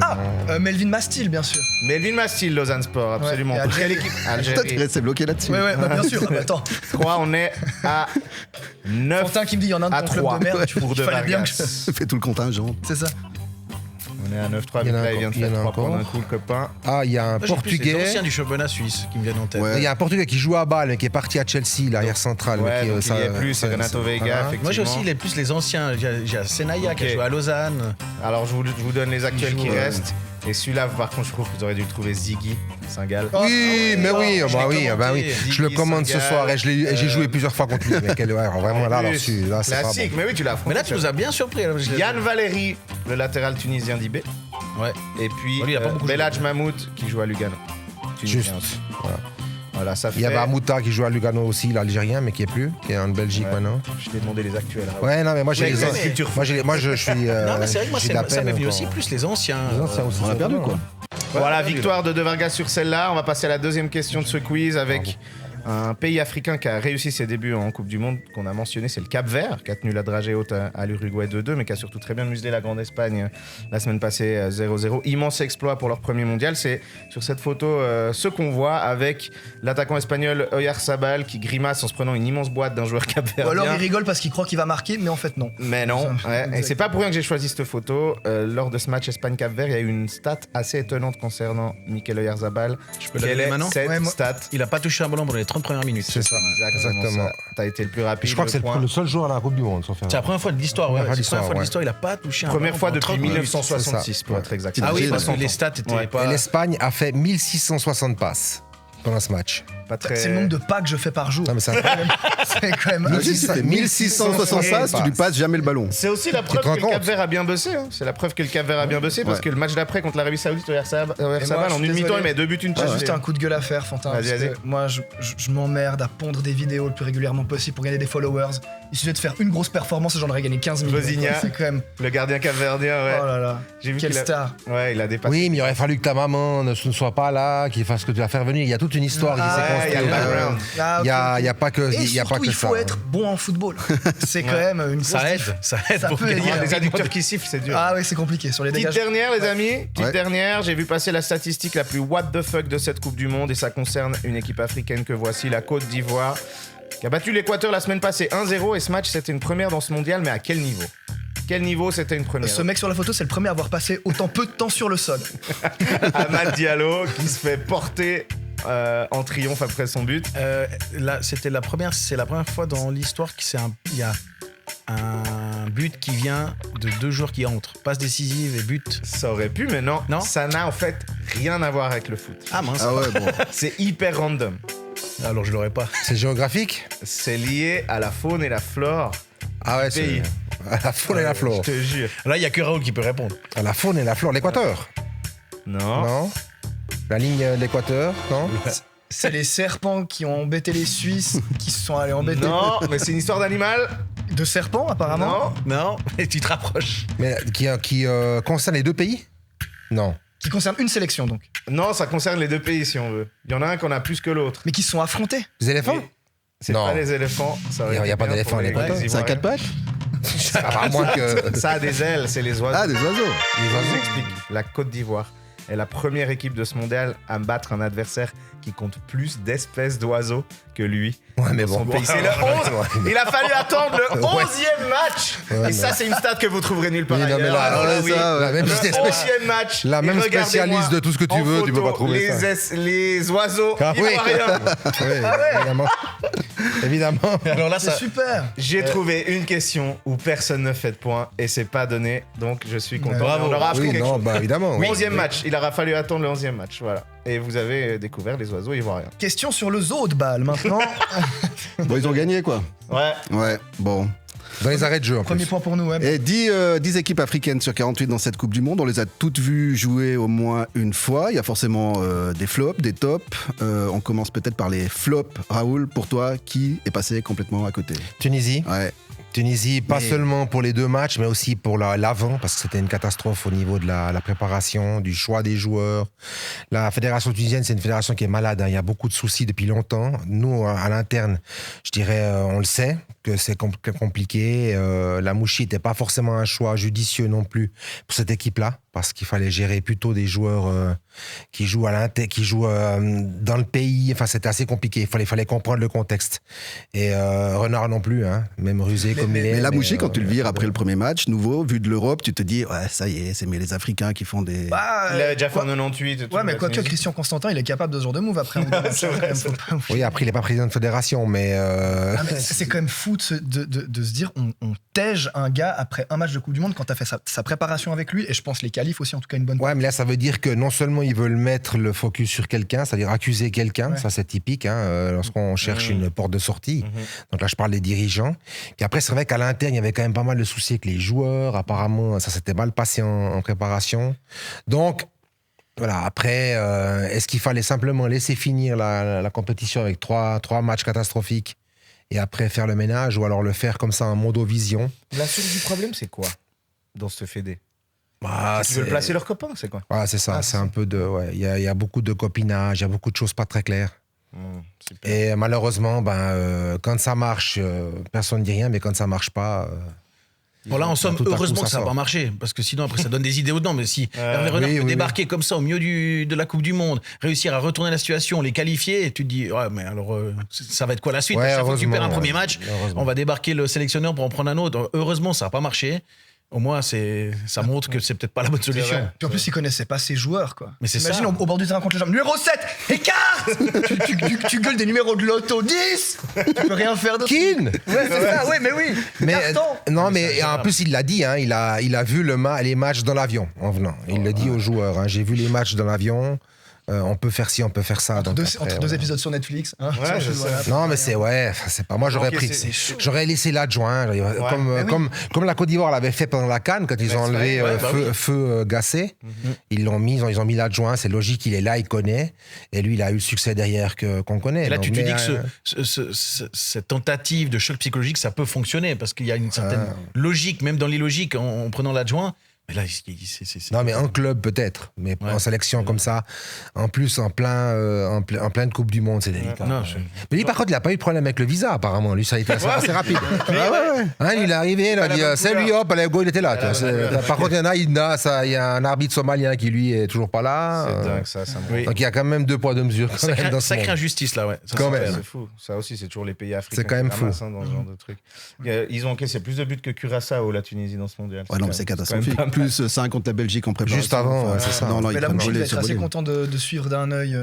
Alors, Melvin Mastil, bien sûr. Melvin Mastil, Lausanne Sport, absolument. Ouais, et Pour quelle Algérie. équipe? Toi, tu Algérie. restes bloqué là-dessus. Ouais, bah, bien sûr. Ah, bah, attends. 3, on est à 9 Fantin qui me dit, il y en a un à de ton club 3 de merde. pour Il De fallait bien que Vargas. Fais tout le contingent. C'est ça. On est à 9-3, Il y en a là, il vient de encore, il y en faire a 3 points encore. d'un coup, le copain. il y a un Moi, j'ai plus les Portugais. anciens du championnat suisse qui me viennent en tête. Ouais. Il y a un Portugais qui joue à Bâle, mais qui est parti à Chelsea, l'arrière central. Ouais, mais donc qui, il y est plus, c'est Renato Veiga, voilà. effectivement. Moi, j'ai aussi plus les anciens. J'ai Senaya qui a Ok. joué à Lausanne. Alors, je vous donne les actuels joue, qui ouais. restent. Et celui-là, par contre, je trouve que vous aurez dû le trouver Ziggy, Saint-Gall. Oui, mais oui, je bah l'ai oui, bah oui. commenté. Je le Ziggy, commande ce Saint-Gall, soir et j'ai joué plusieurs fois contre lui. Mais quel vraiment là, là-dessus, là, c'est pas Classique, bon. mais oui, tu l'as Mais là, tu nous as bien surpris. là, je l'ai- Yann Valéry, le latéral tunisien d'IB. Ouais. Et puis Bon, lui, il a pas beaucoup Beladj Mahmoud qui joue à Lugano. Tunisien Juste. aussi. Voilà. Voilà, ça fait. Il y avait Amouta qui joue à Lugano aussi, l'Algérien, mais qui est plus, qui est en Belgique Ouais. maintenant. Je t'ai demandé les actuels. Raoul. Ouais, non, mais moi j'ai Ouais, les mais- anciens. Moi, je suis. Non, mais c'est vrai que moi, j'ai de la ça m'est peine venu encore. aussi plus les anciens. Les anciens aussi. On a sont perdu, bons, quoi. hein. Voilà, victoire de Vargas sur celle-là. On va passer à la deuxième question de ce quiz avec un pays africain qui a réussi ses débuts en Coupe du Monde qu'on a mentionné, c'est le Cap-Vert, qui a tenu la dragée haute à l'Uruguay 2-2, mais qui a surtout très bien muselé la Grande Espagne la semaine passée 0-0. Immense exploit pour leur premier mondial. C'est sur cette photo ce qu'on voit avec l'attaquant espagnol Oyarzabal qui grimace en se prenant une immense boîte d'un joueur Cap-Verdien. Ou alors il rigole parce qu'il croit qu'il va marquer, mais en fait non. Mais non, Ça, ouais. exact. Et c'est pas pour rien que j'ai choisi cette photo. Lors de ce match Espagne-Cap-Vert, il y a eu une stat assez étonnante concernant Mikel Oyarzabal. Je peux la Quelle donner est maintenant cette Ouais, moi- stat? Il a pas touché un ballon pendant les 30 premières minutes. C'est ça. Exactement. T'as été le plus rapide. Je crois que c'est point. le seul joueur à la Coupe du Monde, sans faire. C'est la première fois de l'histoire, ouais. Première fois C'est la d'histoire, première fois de ouais. l'histoire, il a pas touché un Première ballon fois pendant depuis 30 minutes. 1966, pour Ouais. être exact. Ah oui, T'imagines, parce que les stats étaient Ouais. pas. Et l'Espagne a fait 1660 passes pendant ce match. Pas très... C'est le nombre de pas que je fais par jour. Non, mais ça. C'est quand même. Imagine si t'es 1660 passes, tu lui passes jamais le ballon. C'est aussi la te preuve rends que le compte Cap-Vert a bien bossé. Hein. C'est la preuve que le Cap-Vert a bien bossé parce Ouais. que le match d'après contre l'Arabie Saoudite, Oyarzabal, je en suis une mi-temps, désolé. il met 2 buts, une J'ai passe. juste un coup de gueule à faire, Fantin. Vas-y, parce vas-y. que moi, je m'emmerde à pondre des vidéos le plus régulièrement possible pour gagner des followers. Il suffit de faire une grosse performance et j'en aurais gagné 15 000. Vozinha. C'est quand même. Le gardien capverdien, ouais. Oh là là. J'ai vu Quelle qu'il a- star. Ouais, il a dépassé. Oui, mais il aurait fallu que ta maman ne soit pas là, qu'il fasse ce que tu vas faire venir. Il y a toute une histoire qui s'est Ouais, il y a le construite. background. Ah, Il y a, ok. il y a pas que, Et il y a pas surtout, que il ça. faut être bon en football. C'est quand Ouais. même une grosse Ça aide, diff. ça aide Ça pour peut gagner. aider. Il y a des adducteurs qui sifflent, c'est dur. Ah oui, c'est compliqué. Sur les Petite dégages. dernière, les amis. Petite Ouais. dernière. J'ai vu passer la statistique la plus what the fuck de cette Coupe du Monde et ça concerne une équipe africaine que voici, la Côte d'Ivoire, qui a battu l'Équateur la semaine passée 1-0 et ce match c'était une première dans ce mondial, mais à quel niveau? Quel niveau c'était une première? Ce mec sur la photo, c'est le premier à avoir passé autant peu de temps sur le sol. Amad Diallo qui se fait porter en triomphe après son but. Là, c'est la première fois dans l'histoire qu'il y a un but qui vient de 2 joueurs qui entrent. Passe décisive et but. Ça aurait pu, mais non. Non. Ça n'a en fait rien à voir avec le foot. Ah mince. Ah ouais, bon. C'est hyper random. Alors je l'aurais pas. C'est géographique. C'est lié à la faune et la flore. Ah ouais, Pays. c'est à la faune et la flore. Je te jure. Là, il y a que Raoul qui peut répondre. À la faune et la flore. L'Équateur. Non. Non. La ligne de l'Équateur. Non. C'est les serpents qui ont embêté les Suisses, qui se sont allés embêter. Non, mais c'est une histoire d'animal. De serpents, apparemment. Non. Non, mais tu te rapproches. Mais qui concerne les deux pays. Non. Qui concernent une sélection, donc. Non, ça concerne les deux pays si on veut. Il y en a un qu'on a plus que l'autre. Mais qui se sont affrontés. Les éléphants. Mais C'est Non. pas les éléphants. Ça aurait Il y a été pas bien d'éléphants pour à les l'Équateur. Ivoiriens. C'est un 4 pattes À moins que. Ça a des ailes, c'est les oiseaux. Ah, des oiseaux. Les Je vous oiseaux. explique. La Côte d'Ivoire est la première équipe de ce mondial à battre un adversaire qui compte plus d'espèces d'oiseaux que lui. Ouais, mais Son bon. pays. C'est le 11. Il a fallu attendre le 11e match. Ouais, Et ça, c'est une stat que vous trouverez nulle part Oui, non, mais ailleurs. là, Alors ouais, oui, ça, la même le espèce- 11e match. La Et même regardez-moi spécialiste de tout ce que tu en veux, tu peux photo pas trouver ça. les oiseaux Ah oui. ivoiriens. Oui, évidemment. Évidemment. Alors là, C'est ça, super. J'ai trouvé une question où personne ne fait de point et c'est pas donné, donc je suis content. Bravo. On aura appris Oui, quelque non, chose. bah évidemment. oui. 11e match, il aura fallu attendre le 11e match, voilà. Et vous avez découvert les oiseaux ivoiriens. Question sur le zoo de balle maintenant. Bon, ils ont gagné, quoi. Ouais. Ouais, bon. Dans les arrêts de jeu, en Premier plus. point pour nous. Ouais. Et 10 équipes africaines sur 48 dans cette Coupe du Monde. On les a toutes vues jouer au moins une fois. Il y a forcément des flops, des tops. On commence peut-être par les flops. Raoul, pour toi, qui est passé complètement à côté? Tunisie. Ouais. Tunisie, pas Mais- seulement pour les 2 matchs, mais aussi pour l'avant, parce que c'était une catastrophe au niveau de la préparation, du choix des joueurs. La fédération tunisienne, c'est une fédération qui est malade. Hein. Il y a beaucoup de soucis depuis longtemps. Nous, à l'interne, je dirais, on le sait, que c'est compliqué. La Mouchi n'était pas forcément un choix judicieux non plus pour cette équipe-là, parce qu'il fallait gérer plutôt des joueurs qui jouent dans le pays. Enfin, c'était assez compliqué. Il fallait comprendre le contexte. Et Renard non plus, hein, même rusé comme il est. Mais la Mouchi, quand tu le vires vires après le premier match, nouveau, vu de l'Europe, tu te dis, ouais, ça y est, c'est mais les Africains qui font des. Bah, Il avait déjà fait quoi- en 98 et tout. Ouais, mais la quoique Tunisie. Christian Constantin, il est capable de ce genre de move après. C'est vrai, c'est Oui, après, il n'est pas président de fédération, mais. Ah, mais c'est quand même fou de se dire on tège un gars après un match de Coupe du Monde quand t'as fait sa préparation avec lui, et je pense les qualifs aussi, en tout cas une bonne. Ouais, mais là, ça veut dire que non seulement ils veulent mettre le focus sur quelqu'un, c'est-à-dire accuser quelqu'un, Ouais. ça c'est typique, hein, lorsqu'on cherche une porte de sortie. Donc là, je parle des dirigeants. Puis après, c'est vrai qu'à l'interne, il y avait quand même pas mal de soucis avec les joueurs. Apparemment, ça s'était mal passé en préparation. Donc, voilà, après, est-ce qu'il fallait simplement laisser finir la compétition avec trois matchs catastrophiques et après faire le ménage, ou alors le faire comme ça en modo-vision? La source du problème, c'est quoi dans ce fédé? Bah, Ils veulent placer leurs copains, c'est quoi? Ouais, c'est ça, Ah, c'est un peu de... Ouais, il y a beaucoup de copinage, il y a beaucoup de choses pas très claires. Super. Et malheureusement, quand ça marche, personne ne dit rien, mais quand ça marche pas... Voilà, en somme, tout à coup, heureusement ça que ça n'a sort. pas marché, parce que sinon après ça donne des idées aux dents. Mais si Hervé Renard oui, peut oui, débarquer comme ça au milieu de la Coupe du Monde, réussir à retourner la situation, les qualifier, et tu te dis, ouais, mais alors ça va être quoi la suite? Ouais, À chaque fois que tu perds un heureusement, premier ouais. match, Heureusement. on va débarquer le sélectionneur pour en prendre un autre. Heureusement, ça n'a pas marché. Au moins, ça montre que c'est peut-être pas la bonne solution. vrai. Puis en plus, il connaissait pas ses joueurs, quoi. Mais c'est Imagine ça. au bord du terrain contre les gens. Numéro 7, écarte tu gueules des numéros de l'auto. 10 Tu peux rien faire d'autre. Keane Ouais, c'est ça, ouais, mais oui. Mais, Carton. non, Mais mais c'est en grave. plus, il l'a dit, hein, il a vu les matchs dans l'avion en venant. Il le dit aux joueurs, hein, j'ai vu les matchs dans l'avion, on peut faire ci, on peut faire ça. Entre donc deux, après, entre deux ouais. épisodes sur Netflix. Hein, Ouais, je sais. Non, mais c'est c'est pas. Moi, j'aurais Ok, pris. c'est chaud. J'aurais laissé l'adjoint, comme la Côte d'Ivoire l'avait fait pendant la CAN quand ils ont c'est enlevé vrai, ouais, bah Feu Gassé. Ils ont mis l'adjoint. C'est logique, il est là, il connaît, et lui, il a eu le succès derrière qu'on connaît. Et là, Donc, tu te mais, dis que cette tentative de choc psychologique, ça peut fonctionner, parce qu'il y a une certaine logique, même dans l'illogique, en prenant l'adjoint. Mais là, c'est. Non, mais en club peut-être, mais Ouais. en sélection comme ça, en plus en pleine Coupe du Monde, c'est délicat. Non, Mais lui, par contre, il n'a pas eu de problème avec le visa, apparemment. Lui, ça a été assez rapide. Ah ouais, ouais. Hein, il est arrivé, il a dit bonne c'est couleur. lui, hop, allez, go, il était là. Elle a tu vois, la bonne couleur. Par contre, il y a un arbitre somalien qui, lui, est toujours pas là. C'est dingue, ça me Oui. Donc, il y a quand même 2 poids, 2 mesures quand même dans ce Sacrée monde. injustice, là, ouais. Ça, Quand c'est même. clair. C'est fou. Ça aussi, c'est toujours les pays africains. C'est quand même qui ramassent, fou. hein, dans ce genre de truc. Ils ont encaissé plus de buts que Curaçao, la Tunisie, dans ce mondial. Ouais, non, mais c'est quand même catastrophique. pas mal. Plus 5 contre la Belgique en préparation. Juste avant, ouais, c'est ça. Non, non, Mais ils la prennent Mouchi voler va être sur assez voler. content de suivre d'un œil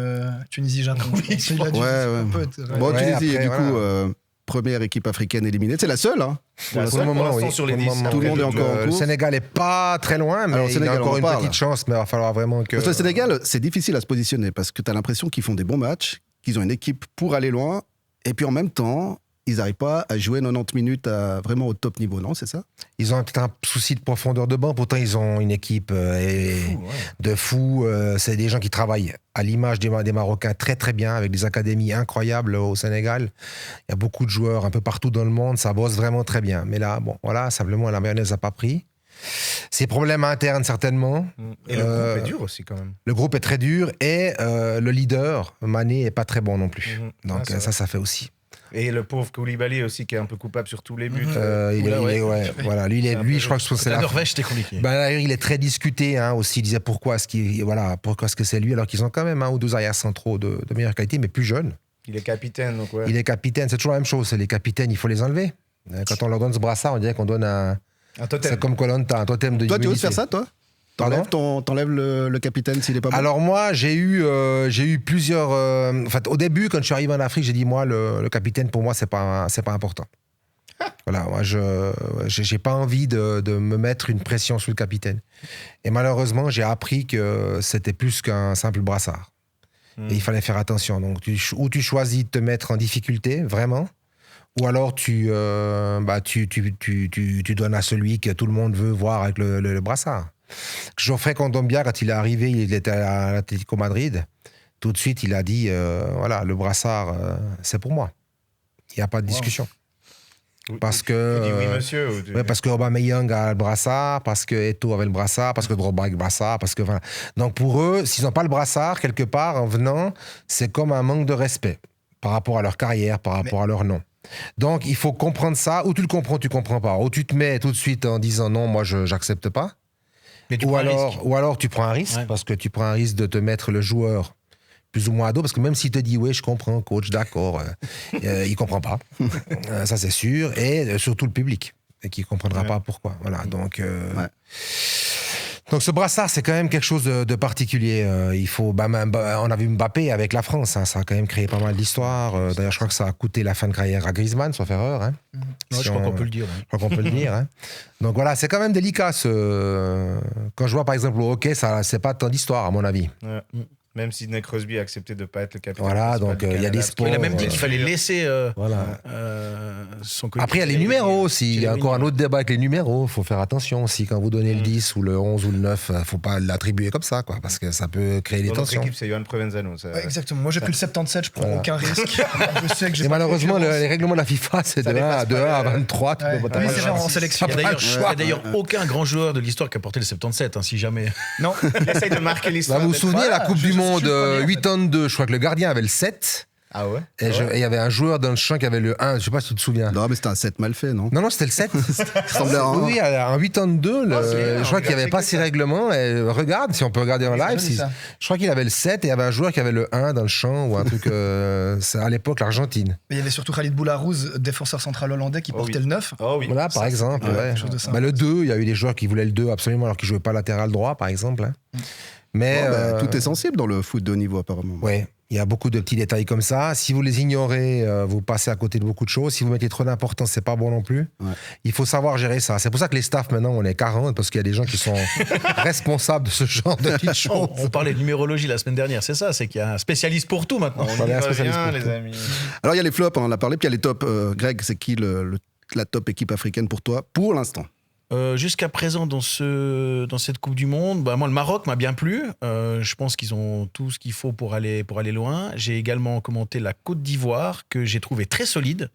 Tunisie-Japon. Oui, Je pense. Ouais, ouais. Peut être, Bon, Ouais, Tunisie, après, du voilà. coup, première équipe africaine éliminée. C'est la seule, hein. La Pour seule, le moment, l'instant, oui. sur les Pour 10. le moment, Tout le monde est encore en Le course. Sénégal est pas très loin, mais Alors, il Sénégal, a encore on une parle. petite chance, mais il va falloir vraiment que. Parce que le Sénégal, c'est difficile à se positionner parce que tu as l'impression qu'ils font des bons matchs, qu'ils ont une équipe pour aller loin, et puis en même temps, ils n'arrivent pas à jouer 90 minutes vraiment au top niveau, non? C'est ça? Ils ont peut-être un souci de profondeur de banc, pourtant ils ont une équipe de fous. C'est des gens qui travaillent à l'image des Marocains très très bien, avec des académies incroyables au Sénégal. Il y a beaucoup de joueurs un peu partout dans le monde, ça bosse vraiment très bien. Mais là, bon, voilà, simplement la mayonnaise n'a pas pris. C'est problème interne certainement. Et le groupe est dur aussi, quand même. Le groupe est très dur et le leader, Mané, est pas très bon non plus. Mhm. Donc Ah, c'est ça fait aussi. Et le pauvre Koulibaly aussi, qui est un peu coupable sur tous les buts. Voilà, lui, je crois que c'est La Norvège, c'était compliqué. D'ailleurs, il est très discuté aussi. Il disait pourquoi est-ce que c'est lui, alors qu'ils ont quand même un ou deux arrières centraux de meilleure qualité, mais plus jeunes. Il est capitaine, donc ouais. Il est capitaine, c'est toujours la même chose. C'est les capitaines, il faut les enlever. Quand on leur donne ce brassard, on dirait qu'on donne un totem. C'est comme Koh-Lanta, un totem de Toi, tu humilité. oses faire ça, toi? T'enlèves le capitaine s'il est pas bon? Alors moi, j'ai eu plusieurs... au début, quand je suis arrivé en Afrique, j'ai dit, moi, le capitaine, pour moi, c'est pas important. Voilà, moi, j'ai pas envie de me mettre une pression sur le capitaine. Et malheureusement, j'ai appris que c'était plus qu'un simple brassard. Et il fallait faire attention. Donc, ou tu choisis de te mettre en difficulté, vraiment, ou alors tu donnes à celui que tout le monde veut voir avec le brassard. Geoffrey Kondogbia, quand il est arrivé, il était à l'Atlético Madrid. Tout de suite, il a dit, voilà, le brassard, c'est pour moi. Il n'y a pas de discussion. Parce que, tu dis oui, monsieur. Parce que Aubameyang a le brassard, parce que Eto'o avait le brassard, parce que Drogba a le brassard, parce que voilà. Donc pour eux, s'ils n'ont pas le brassard, quelque part, en venant, c'est comme un manque de respect par rapport à leur carrière, par rapport à leur nom. Donc il faut comprendre ça. Ou tu le comprends, tu ne comprends pas. Ou tu te mets tout de suite en disant non, moi je n'accepte pas. Mais ou alors tu prends un risque, parce que tu prends un risque de te mettre le joueur plus ou moins à dos, parce que même s'il te dit oui, je comprends, coach, d'accord, il comprend pas. Ça c'est sûr, et surtout le public, qui comprendra pas pourquoi. Voilà, donc ce brassard, c'est quand même quelque chose de particulier. Il faut, on a vu Mbappé avec la France, hein, ça a quand même créé pas mal d'histoires. D'ailleurs, je crois que ça a coûté la fin de carrière à Griezmann, sauf erreur. Hein. Je crois qu'on peut le dire. Je crois qu'on peut le dire. Hein. Donc voilà, c'est quand même délicat. Quand je vois par exemple au hockey, c'est pas tant d'histoire à mon avis. Ouais. Même si Nick Crosby a accepté de ne pas être le capitaine. Voilà, donc il y a des sports. Il a même dit qu'il fallait laisser son coéquipier. Après, il y a les numéros aussi. Il y a encore un autre débat avec les numéros. Il faut faire attention aussi. Quand vous donnez le 10 ou le 11 ou le 9, il ne faut pas l'attribuer comme ça, quoi, parce que ça peut créer des tensions. Notre équipe, c'est Johan Provenzano. Ouais, exactement. Moi, j'ai pris le 77, je prends aucun risque. Je sais que j'ai Et malheureusement, les règlements de la FIFA, c'est de 1 à 23. Oui, c'est genre en sélection. Il n'y a d'ailleurs aucun grand joueur de l'histoire qui a porté le 77, hein, si jamais. Non, il essaye de marquer l'histoire. Vous vous souvenez, la Coupe du Monde 82, je crois que le gardien avait le 7. Ah ouais? Et il y avait un joueur dans le champ qui avait le 1. Je sais pas si tu te souviens. Non, mais c'était un 7 mal fait, non? Non, c'était le 7. Oui, en 82, je crois qu'il n'y avait pas ces règlements. Et regarde, si on peut regarder en live. Je crois qu'il avait le 7 et il y avait un joueur qui avait le 1 dans le champ ou un truc. C'est à l'époque l'Argentine. Mais il y avait surtout Khalid Boularus, défenseur central hollandais, qui portait le 9. Oh oui. Voilà, par exemple. Le 2, il y a eu des joueurs qui voulaient le 2 absolument alors qu'ils ne jouaient pas latéral droit, par exemple. Hein. Mais tout est sensible dans le foot de haut niveau, apparemment. Oui, il y a beaucoup de petits détails comme ça. Si vous les ignorez, vous passez à côté de beaucoup de choses. Si vous mettez trop d'importance, c'est pas bon non plus. Ouais. Il faut savoir gérer ça. C'est pour ça que les staffs, maintenant, on est 40, parce qu'il y a des gens qui sont responsables de ce genre de petites choses. On parlait de numérologie la semaine dernière, c'est ça, c'est qu'il y a un spécialiste pour tout maintenant. On y revient, les amis. Alors, il y a les flops, on en a parlé, puis il y a les tops. Greg, c'est qui la top équipe africaine pour toi, pour l'instant? Jusqu'à présent, dans cette Coupe du Monde, moi, le Maroc m'a bien plu. Je pense qu'ils ont tout ce qu'il faut pour aller loin. J'ai également commenté la Côte d'Ivoire, que j'ai trouvé très solide.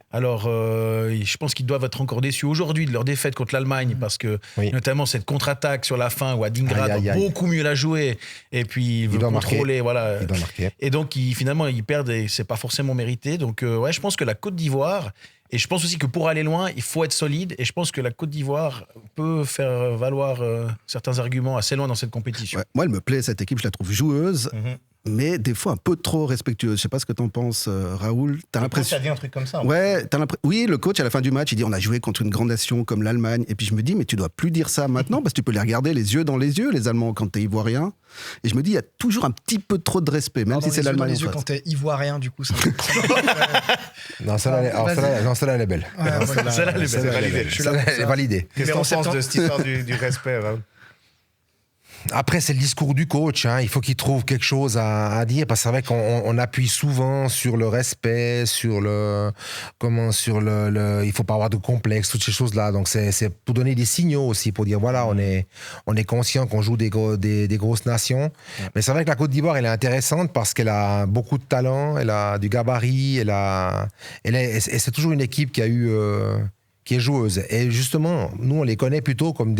Alors, je pense qu'ils doivent être encore déçus aujourd'hui de leur défaite contre l'Allemagne, parce que notamment cette contre-attaque sur la fin où Adingra doit beaucoup mieux la jouer, et puis il veut contrôler. Voilà. Il doit marquer. Et donc, finalement, ils perdent et c'est pas forcément mérité. Donc, je pense que la Côte d'Ivoire... Et je pense aussi que pour aller loin, il faut être solide. Et je pense que la Côte d'Ivoire peut faire valoir certains arguments assez loin dans cette compétition. Ouais, moi, elle me plaît, cette équipe. Je la trouve joueuse, mais des fois un peu trop respectueuse. Je sais pas ce que t'en penses, Raoul. T'as l'impression... Le coach a dit un truc comme ça. Ouais, oui, le coach, à la fin du match, il dit on a joué contre une grande nation comme l'Allemagne. Et puis je me dis, mais tu dois plus dire ça maintenant, parce que tu peux les regarder les yeux dans les yeux, les Allemands, quand t'es ivoirien. Et je me dis, il y a toujours un petit peu trop de respect, même si c'est l'Allemagne. Dans les yeux quand t'es ivoirien, du coup, ça. Non, celle-là, elle est belle. Celle-là, elle est validée. Qu'est-ce que t'en penses de cette histoire du respect, Raoul? Après, c'est le discours du coach. Hein. Il faut qu'il trouve quelque chose à dire, parce que c'est vrai qu'on appuie souvent sur le respect, sur il faut pas avoir de complexe, toutes ces choses-là. Donc, c'est pour donner des signaux aussi, pour dire voilà, on est conscient qu'on joue des grosses nations. Ouais. Mais c'est vrai que la Côte d'Ivoire, elle est intéressante parce qu'elle a beaucoup de talent, elle a du gabarit, et c'est toujours une équipe qui est joueuse. Et justement, nous, on les connaît plutôt comme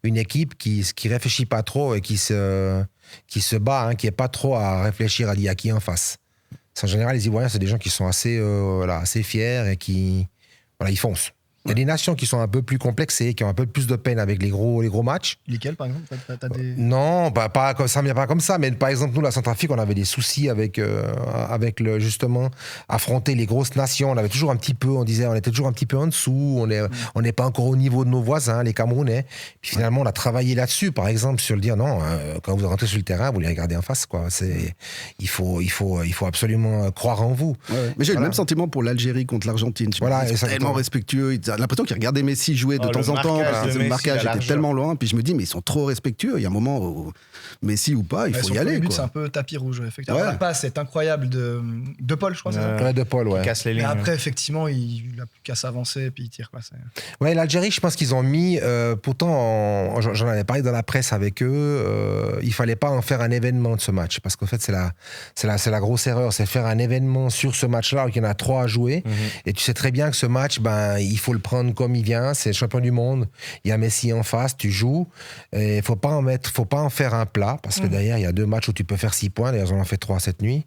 une équipe qui réfléchit pas trop et qui se bat, hein, qui est pas trop à réfléchir à qui en face. En général, les Ivoiriens, c'est des gens qui sont assez fiers et qui ils foncent. Il y a des nations qui sont un peu plus complexées, qui ont un peu plus de peine avec les gros matchs. Lesquels, par exemple? T'as des... Non, pas comme ça, mais pas comme ça. Mais par exemple, nous, la Centrafrique, on avait des soucis avec justement affronter les grosses nations. On avait toujours un petit peu, on était toujours un petit peu en dessous. On n'est pas encore au niveau de nos voisins, les Camerounais. Puis finalement, on a travaillé là-dessus. Par exemple, sur le dire non, quand vous rentrez sur le terrain, vous les regardez en face, quoi. Il faut absolument croire en vous. Ouais. Mais j'ai eu le même sentiment pour l'Algérie contre l'Argentine. Voilà, ils sont tellement respectueux. J'ai l'impression qu'ils regardaient Messi jouer de temps en temps. Le marquage était tellement loin. Puis je me dis, mais ils sont trop respectueux. Il y a un moment où Messi ou pas, il faut y aller. C'est un peu tapis rouge, effectivement. Ouais. La passe est incroyable de Paul, je crois. De Paul, ouais. Qui casse les lignes. Mais après, effectivement, il n'a plus qu'à s'avancer et puis il tire. Quoi. Ouais, l'Algérie, je pense qu'ils ont mis. Pourtant, j'en avais parlé dans la presse avec eux. Il fallait pas en faire un événement de ce match. Parce qu'en fait, c'est la grosse erreur. C'est faire un événement sur ce match-là, alors qu'il y en a 3 à jouer. Et tu sais très bien que ce match, il faut le prendre comme il vient. C'est le champion du monde. Il y a Messi en face, tu joues. Il faut pas en faire un plat. Parce que derrière, il y a 2 matchs où tu peux faire 6 points. D'ailleurs, on en fait 3 cette nuit.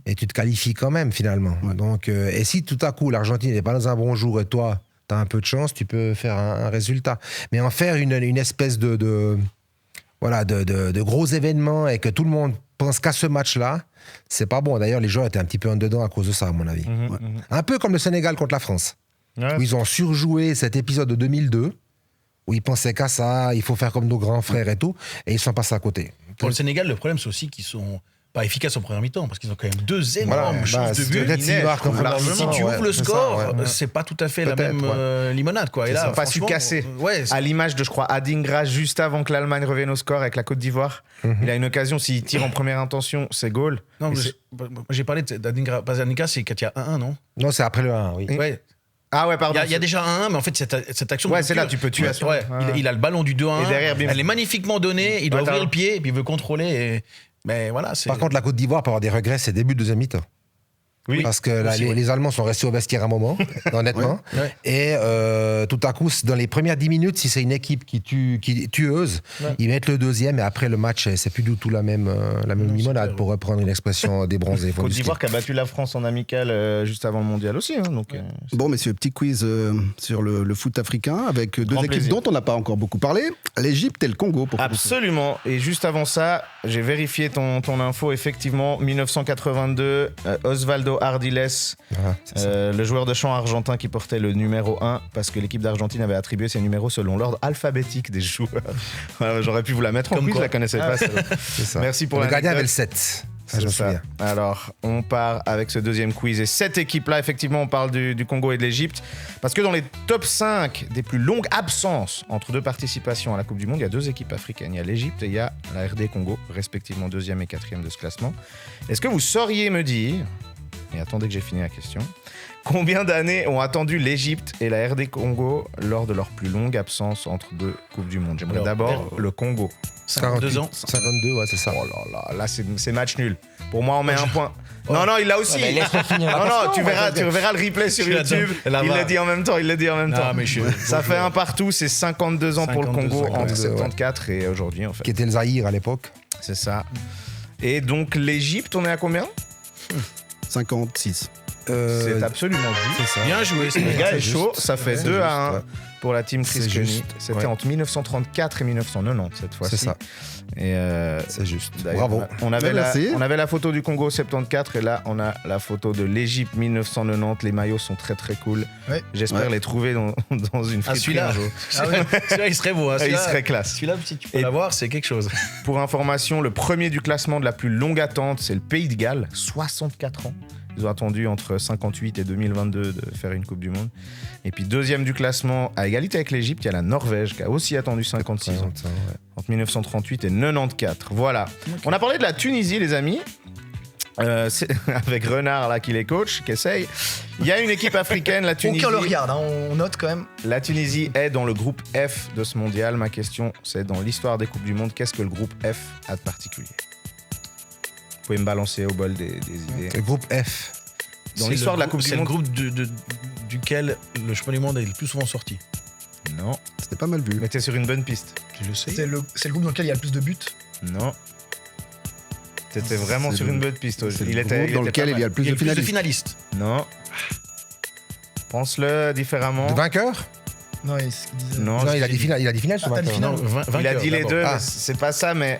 Et tu te qualifies quand même, finalement. Donc, et si tout à coup, l'Argentine n'est pas dans un bon jour et toi, tu as un peu de chance, tu peux faire un résultat. Mais en faire une espèce de gros événements et que tout le monde pense qu'à ce match-là, c'est pas bon. D'ailleurs, les joueurs étaient un petit peu en dedans à cause de ça, à mon avis. Un peu comme le Sénégal contre la France. Ouais. Où ils ont surjoué cet épisode de 2002, où ils pensaient qu'à ça, il faut faire comme nos grands frères et tout, et ils sont passés à côté. Pour le Sénégal, le problème, c'est aussi qu'ils sont pas efficaces en première mi-temps, parce qu'ils ont quand même 2 énormes chances de but. Si tu ouvres le score, c'est pas tout à fait la même limonade, quoi. Ils n'ont pas su casser. À l'image de, je crois, Adingra, juste avant que l'Allemagne revienne au score avec la Côte d'Ivoire. Il a une occasion, s'il tire en première intention, c'est goal. Non, j'ai parlé d'Adingra. Pas Adingra, c'est quand il y a 1-1, non? Non, c'est après le 1, oui. Ouais. Ah ouais, pardon. Il y a déjà 1-1, mais en fait, cette action. Ouais, c'est là, tu peux tuer. Il a le ballon du 2-1. Et derrière, elle est magnifiquement donnée. Il doit ouvrir le pied et puis il veut contrôler. Mais voilà, par contre, la Côte d'Ivoire peut avoir des regrets, c'est début de deuxième mi-temps. Oui. Parce que là, les Allemands sont restés au vestiaire un moment, honnêtement. Et tout à coup, dans les premières 10 minutes, si c'est une équipe qui tueuse, ils mettent le deuxième et après le match, c'est plus du tout la même limonade, pour reprendre une expression des bronzés. Côte d'Ivoire qui a battu la France en amical juste avant le mondial aussi. Donc, bon, messieurs, petit quiz sur le foot africain avec 2 équipes dont on n'a pas encore beaucoup parlé, l'Égypte et le Congo. Absolument. Et juste avant ça, j'ai vérifié ton info. Effectivement, 1982, Osvaldo Ardiles, le joueur de chant argentin qui portait le numéro 1, parce que l'équipe d'Argentine avait attribué ses numéros selon l'ordre alphabétique des joueurs. Voilà, j'aurais pu vous la mettre en quiz, je la connaissais pas. C'est ça. Merci pour le l'anecdote. gardien avait le 7. C'est ça. Alors, on part avec ce deuxième quiz. Et cette équipe-là, effectivement, on parle du Congo et de l'Égypte. Parce que dans les top 5 des plus longues absences entre 2 participations à la Coupe du Monde, il y a 2 équipes africaines. Il y a l'Égypte et il y a la RD Congo, respectivement 2e et 4e de ce classement. Est-ce que vous sauriez me dire, et attendez que j'ai fini la question, combien d'années ont attendu l'Égypte et la RD Congo lors de leur plus longue absence entre 2 Coupes du Monde? J'aimerais d'abord le Congo. 52 ans. 52, ouais, c'est ça. Oh là, c'est match nul. Pour moi, on met un point. Non, il l'a aussi. Non, tu verras le replay sur YouTube. Il l'a dit en même temps. Ça fait un partout. C'est 52 ans pour le Congo entre 74 et aujourd'hui, en fait. Qui était le Zaïre à l'époque. C'est ça. Et donc, l'Égypte, on est à combien? 56. C'est absolument juste. C'est ça. Bien joué. Le gars est chaud. Ça fait 2-1 pour la team Chris Kenny. C'était ouais. entre 1934 et 1990 cette fois-ci. C'est ça. Et c'est juste. Bravo. On avait Merci. la photo du Congo 74 et là on a la photo de l'Égypte 1990. Les maillots sont très très cool. Ouais. J'espère les trouver dans une friterie celui-là. un jour. Celui-là, il serait beau. Il serait classe. Celui-là, si tu peux l'avoir, c'est quelque chose. Pour information, le premier du classement de la plus longue attente, c'est le Pays de Galles, 64 ans. Ils ont attendu entre 58 et 2022 de faire une Coupe du Monde. Et puis deuxième du classement, à égalité avec l'Égypte, il y a la Norvège qui a aussi attendu 56 ans. Entre 1938 et 94. Voilà. Okay. On a parlé de la Tunisie, les amis. Avec Renard là qui les coach, qui essaye. Il y a une équipe africaine, la Tunisie. Aucun le regarde, on note quand même. La Tunisie est dans le groupe F de ce mondial. Ma question, c'est dans l'histoire des Coupes du Monde, qu'est-ce que le groupe F a de particulier? Vous pouvez me balancer au bol des idées. Le groupe F. Dans l'histoire de la Coupe du Monde. C'est le groupe duquel le champion du monde est le plus souvent sorti. Non. C'était pas mal vu. Mais t'es sur une bonne piste. Je le sais. C'est le groupe dans lequel il y a le plus de buts. Non. T'étais vraiment C'est sur le- une bonne piste. C'est Il le était, groupe dans lequel il y a le plus Il y a de le plus de finalistes. finalistes. Non. Pense-le différemment. De vainqueur Non, c'est ce qu'il disait. Non, Non, il a j'ai dit dit- finale, il a dit finale sur Ah, t'as dit vainqueur. finale. Il a dit les deux, Ah. mais c'est pas ça, mais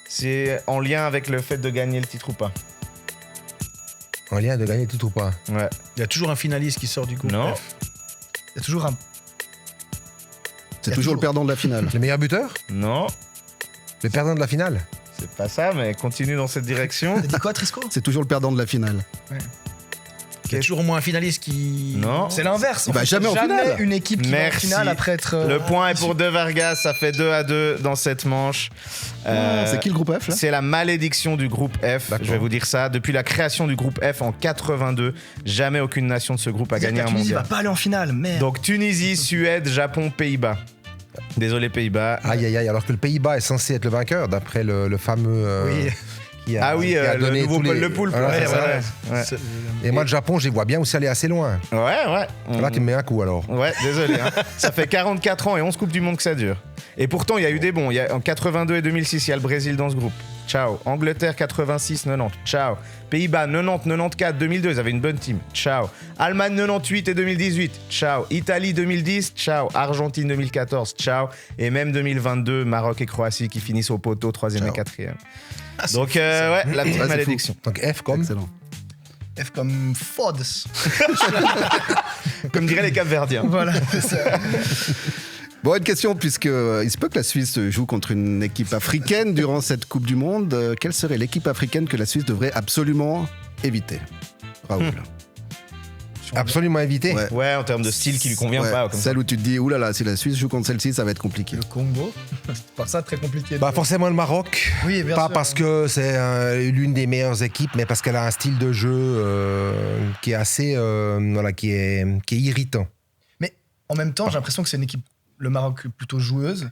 c'est en lien avec le fait de gagner le titre ou pas. En lien de gagner tout ou pas. Ouais. Il y a toujours un finaliste qui sort du groupe Non. F. Il y a toujours un. C'est toujours le perdant de la finale. Le meilleur buteur Non, Le perdant de la finale c'est pas ça, mais continue dans cette direction. T'as dit quoi, Trisco? C'est toujours le perdant de la finale. Il y a toujours au moins un finaliste qui. Non. C'est l'inverse. Il va jamais en jamais finale. une équipe qui va en Merci. finale après être. Le point est pour De Vargas, ça fait 2-2 dans cette manche. C'est qui le groupe F là? C'est la malédiction du groupe F, D'accord. je vais vous dire ça. Depuis la création du groupe F en 82, jamais aucune nation de ce groupe a gagné La un Tunisie va mondial. pas aller en finale, merde. Donc Tunisie, Suède, Japon, Pays-Bas. Désolé Pays-Bas. Aïe aïe aïe, alors que le Pays-Bas est censé être le vainqueur d'après le fameux. Oui. Qui a, Ah oui, qui a le donné nouveau tous les- Paul Le Poulpe. Voilà, Ouais, c'est ça. ouais. C'est- Et moi, le Japon, je les vois bien aussi aller assez loin. Ouais. Là, tu me mets un coup alors. Ouais, désolé. hein. Ça fait 44 ans et 11 Coupes du Monde que ça dure. Et pourtant, il y a eu des bons. Il y a, en 82 et 2006, il y a le Brésil dans ce groupe. Ciao. Angleterre, 86, 90. Ciao. Pays-Bas, 90, 94, 2002, ils avaient une bonne team. Ciao. Allemagne, 98 et 2018. Ciao. Italie, 2010. Ciao. Argentine, 2014. Ciao. Et même 2022, Maroc et Croatie qui finissent au poteau, 3e et Ciao. 4e. Donc, ouais, la petite Ouais, c'est malédiction. Donc F comme. Excellent. F comme Fods. Comme diraient les Capverdiens. Voilà, c'est ça. Bon, une question, puisque il se peut que la Suisse joue contre une équipe africaine durant cette Coupe du Monde. Quelle serait l'équipe africaine que la Suisse devrait absolument éviter? Raoul. Absolument évité. Ouais. Ouais, en termes de style qui lui convient Ouais, pas. Comme ça. celle où tu te dis, oulala, si la Suisse joue contre celle-ci, ça va être compliqué. Le Congo. C'est pas ça très compliqué. Bah forcément le Maroc. Oui, bien Pas sûr. parce que c'est l'une des meilleures équipes, mais parce qu'elle a un style de jeu qui est assez, voilà, qui est irritant. Mais en même temps, j'ai l'impression que c'est une équipe, le Maroc, plutôt joueuse.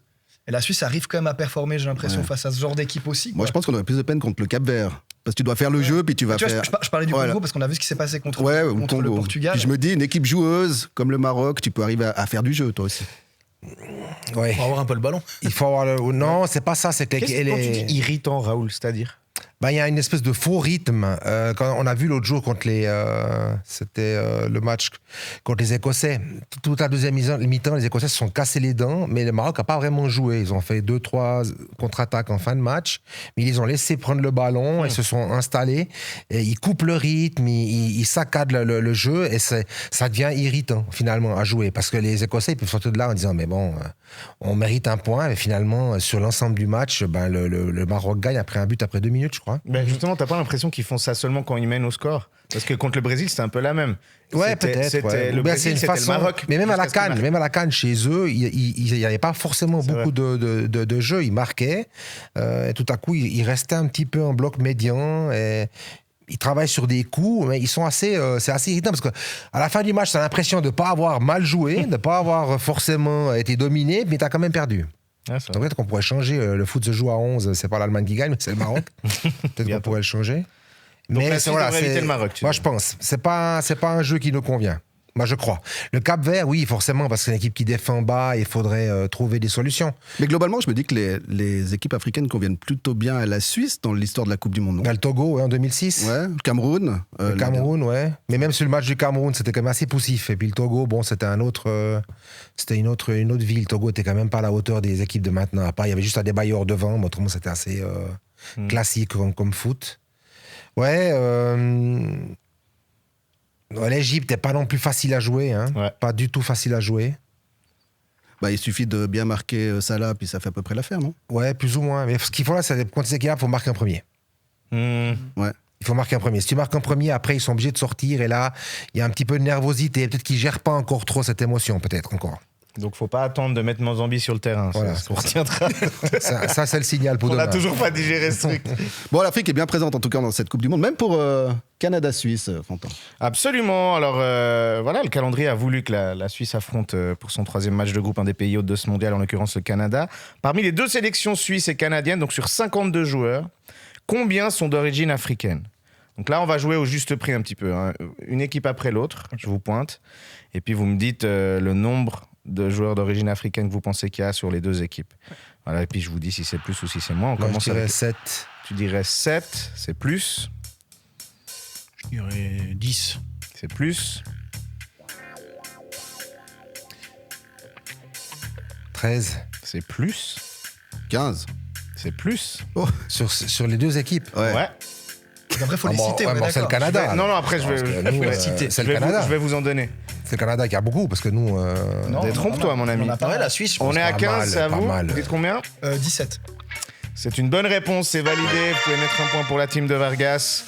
Et la Suisse arrive quand même à performer, j'ai l'impression, Ouais. face à ce genre d'équipe aussi. Moi, quoi. je pense qu'on aurait plus de peine contre le Cap-Vert. Parce que tu dois faire le jeu, puis tu vas Tu vois, faire. je parlais du Voilà. Congo parce qu'on a vu ce qui s'est passé contre, Ouais, ou contre le Congo. Portugal. Puis je me dis, une équipe joueuse comme le Maroc, tu peux arriver à faire du jeu, toi aussi. Ouais. Pour avoir un peu le ballon. Il faut avoir le. Non, c'est pas ça. C'est que Qu'est-ce que quand tu dis irritant, Raoul, c'est-à-dire bah, il y a une espèce de faux rythme. Quand on a vu l'autre jour contre les, c'était le match contre les Écossais. Toute la deuxième mi-temps, les Écossais se sont cassés les dents, mais le Maroc n'a pas vraiment joué. Ils ont fait 2-3 contre-attaques en fin de match, mais ils ont laissé prendre le ballon, ils se sont installés, et ils coupent le rythme, ils saccadent le jeu, et ça devient irritant finalement à jouer, parce que les Écossais ils peuvent sortir de là en disant mais bon, on mérite un point, et finalement sur l'ensemble du match, ben, le Maroc gagne après un but après 2 minutes, je crois. Ben justement, t'as pas l'impression qu'ils font ça seulement quand ils mènent au score? Parce que contre le Brésil, c'était un peu la même. Ouais, C'était- peut-être. C'était ouais. le Ou bien Brésil, c'est une c'était façon. le Maroc. Mais même à la jusqu'à ce qu'ils CAN, chez eux, il n'y avait pas forcément C'est beaucoup de jeux. Ils marquaient. Et tout à coup, ils restaient un petit peu en bloc médian. Et ils travaillent sur des coups, mais ils sont assez. C'est assez irritant parce que à la fin du match, tu as l'impression de ne pas avoir mal joué, de ne pas avoir forcément été dominé, mais tu as quand même perdu. Ah, ça va. Donc peut-être qu'on pourrait changer. Le foot se joue à 11, c'est pas l'Allemagne qui gagne, mais c'est le Maroc. Peut-être qu'on Bientôt. pourrait le changer. Donc la Mais Suisse devrait éviter le Maroc, tu Moi, dis. je pense. C'est pas un jeu qui nous convient. Moi, je crois. Le Cap-Vert, oui, forcément, parce que c'est une équipe qui défend bas et il faudrait trouver des solutions. Mais globalement, je me dis que les équipes africaines conviennent plutôt bien à la Suisse dans l'histoire de la Coupe du Monde, non? Il y a le Togo, ouais, en 2006. Ouais, le Cameroun. Le Cameroun, ouais. Mais même sur le match du Cameroun, c'était quand même assez poussif. Et puis le Togo, bon, c'était un autre, c'était une autre ville. Le Togo était quand même pas à la hauteur des équipes de maintenant. À part, il y avait juste Adebayor devant, mais autrement, c'était assez classique comme foot. Ouais. L'Égypte n'est pas non plus facile à jouer. Hein. Ouais. Pas du tout facile à jouer. Bah, il suffit de bien marquer Salah, puis ça fait à peu près l'affaire, non? Ouais, plus ou moins. Mais ce qu'il faut là, c'est contre ces équipes, il faut marquer en premier. Hmm. Il faut marquer en premier. Si tu marques en premier, après, ils sont obligés de sortir. Et là, il y a un petit peu de nervosité. Peut-être qu'ils ne gèrent pas encore trop cette émotion, peut-être encore. Donc faut pas attendre de mettre Mozambique sur le terrain. Voilà, c'est ce qu'on retiendra. Ça, c'est le signal pour On n'a demain. toujours pas digéré ce truc. Bon, l'Afrique est bien présente en tout cas dans cette Coupe du Monde, même pour Canada-Suisse, Fantin. Absolument. Alors voilà, le calendrier a voulu que la Suisse affronte pour son 3e match de groupe un des pays hôtes de ce mondial, en l'occurrence le Canada. Parmi les 2 sélections suisses et canadiennes, donc sur 52 joueurs, combien sont d'origine africaine? Donc là, on va jouer au juste prix un petit peu, hein. Une équipe après l'autre, je vous pointe. Et puis vous me dites le nombre de joueurs d'origine africaine que vous pensez qu'il y a sur les 2 équipes. Voilà, et puis je vous dis si c'est plus ou si c'est moins. On Moi, je commence dirais avec 7. Tu dirais 7, c'est plus. Je dirais 10. C'est plus. 13. C'est plus. 15. C'est plus. Sur les deux équipes. Ouais. Après, faut Ah les bon, citer, ouais, on est bon, c'est le d'accord. Canada. Non, après, je vais, Parce que je nous, vais c'est je le vais Canada. je vais vous en donner. C'est le Canada qui a beaucoup, parce que nous. Non, Détrompe-toi, on mon ami. on a pas Ouais, mal. la Suisse, je On pense. est à pas 15, mal, c'est à pas vous. mal. Vous dites combien? 17. C'est une bonne réponse, c'est validé. Vous pouvez mettre un point pour la team de Vargas.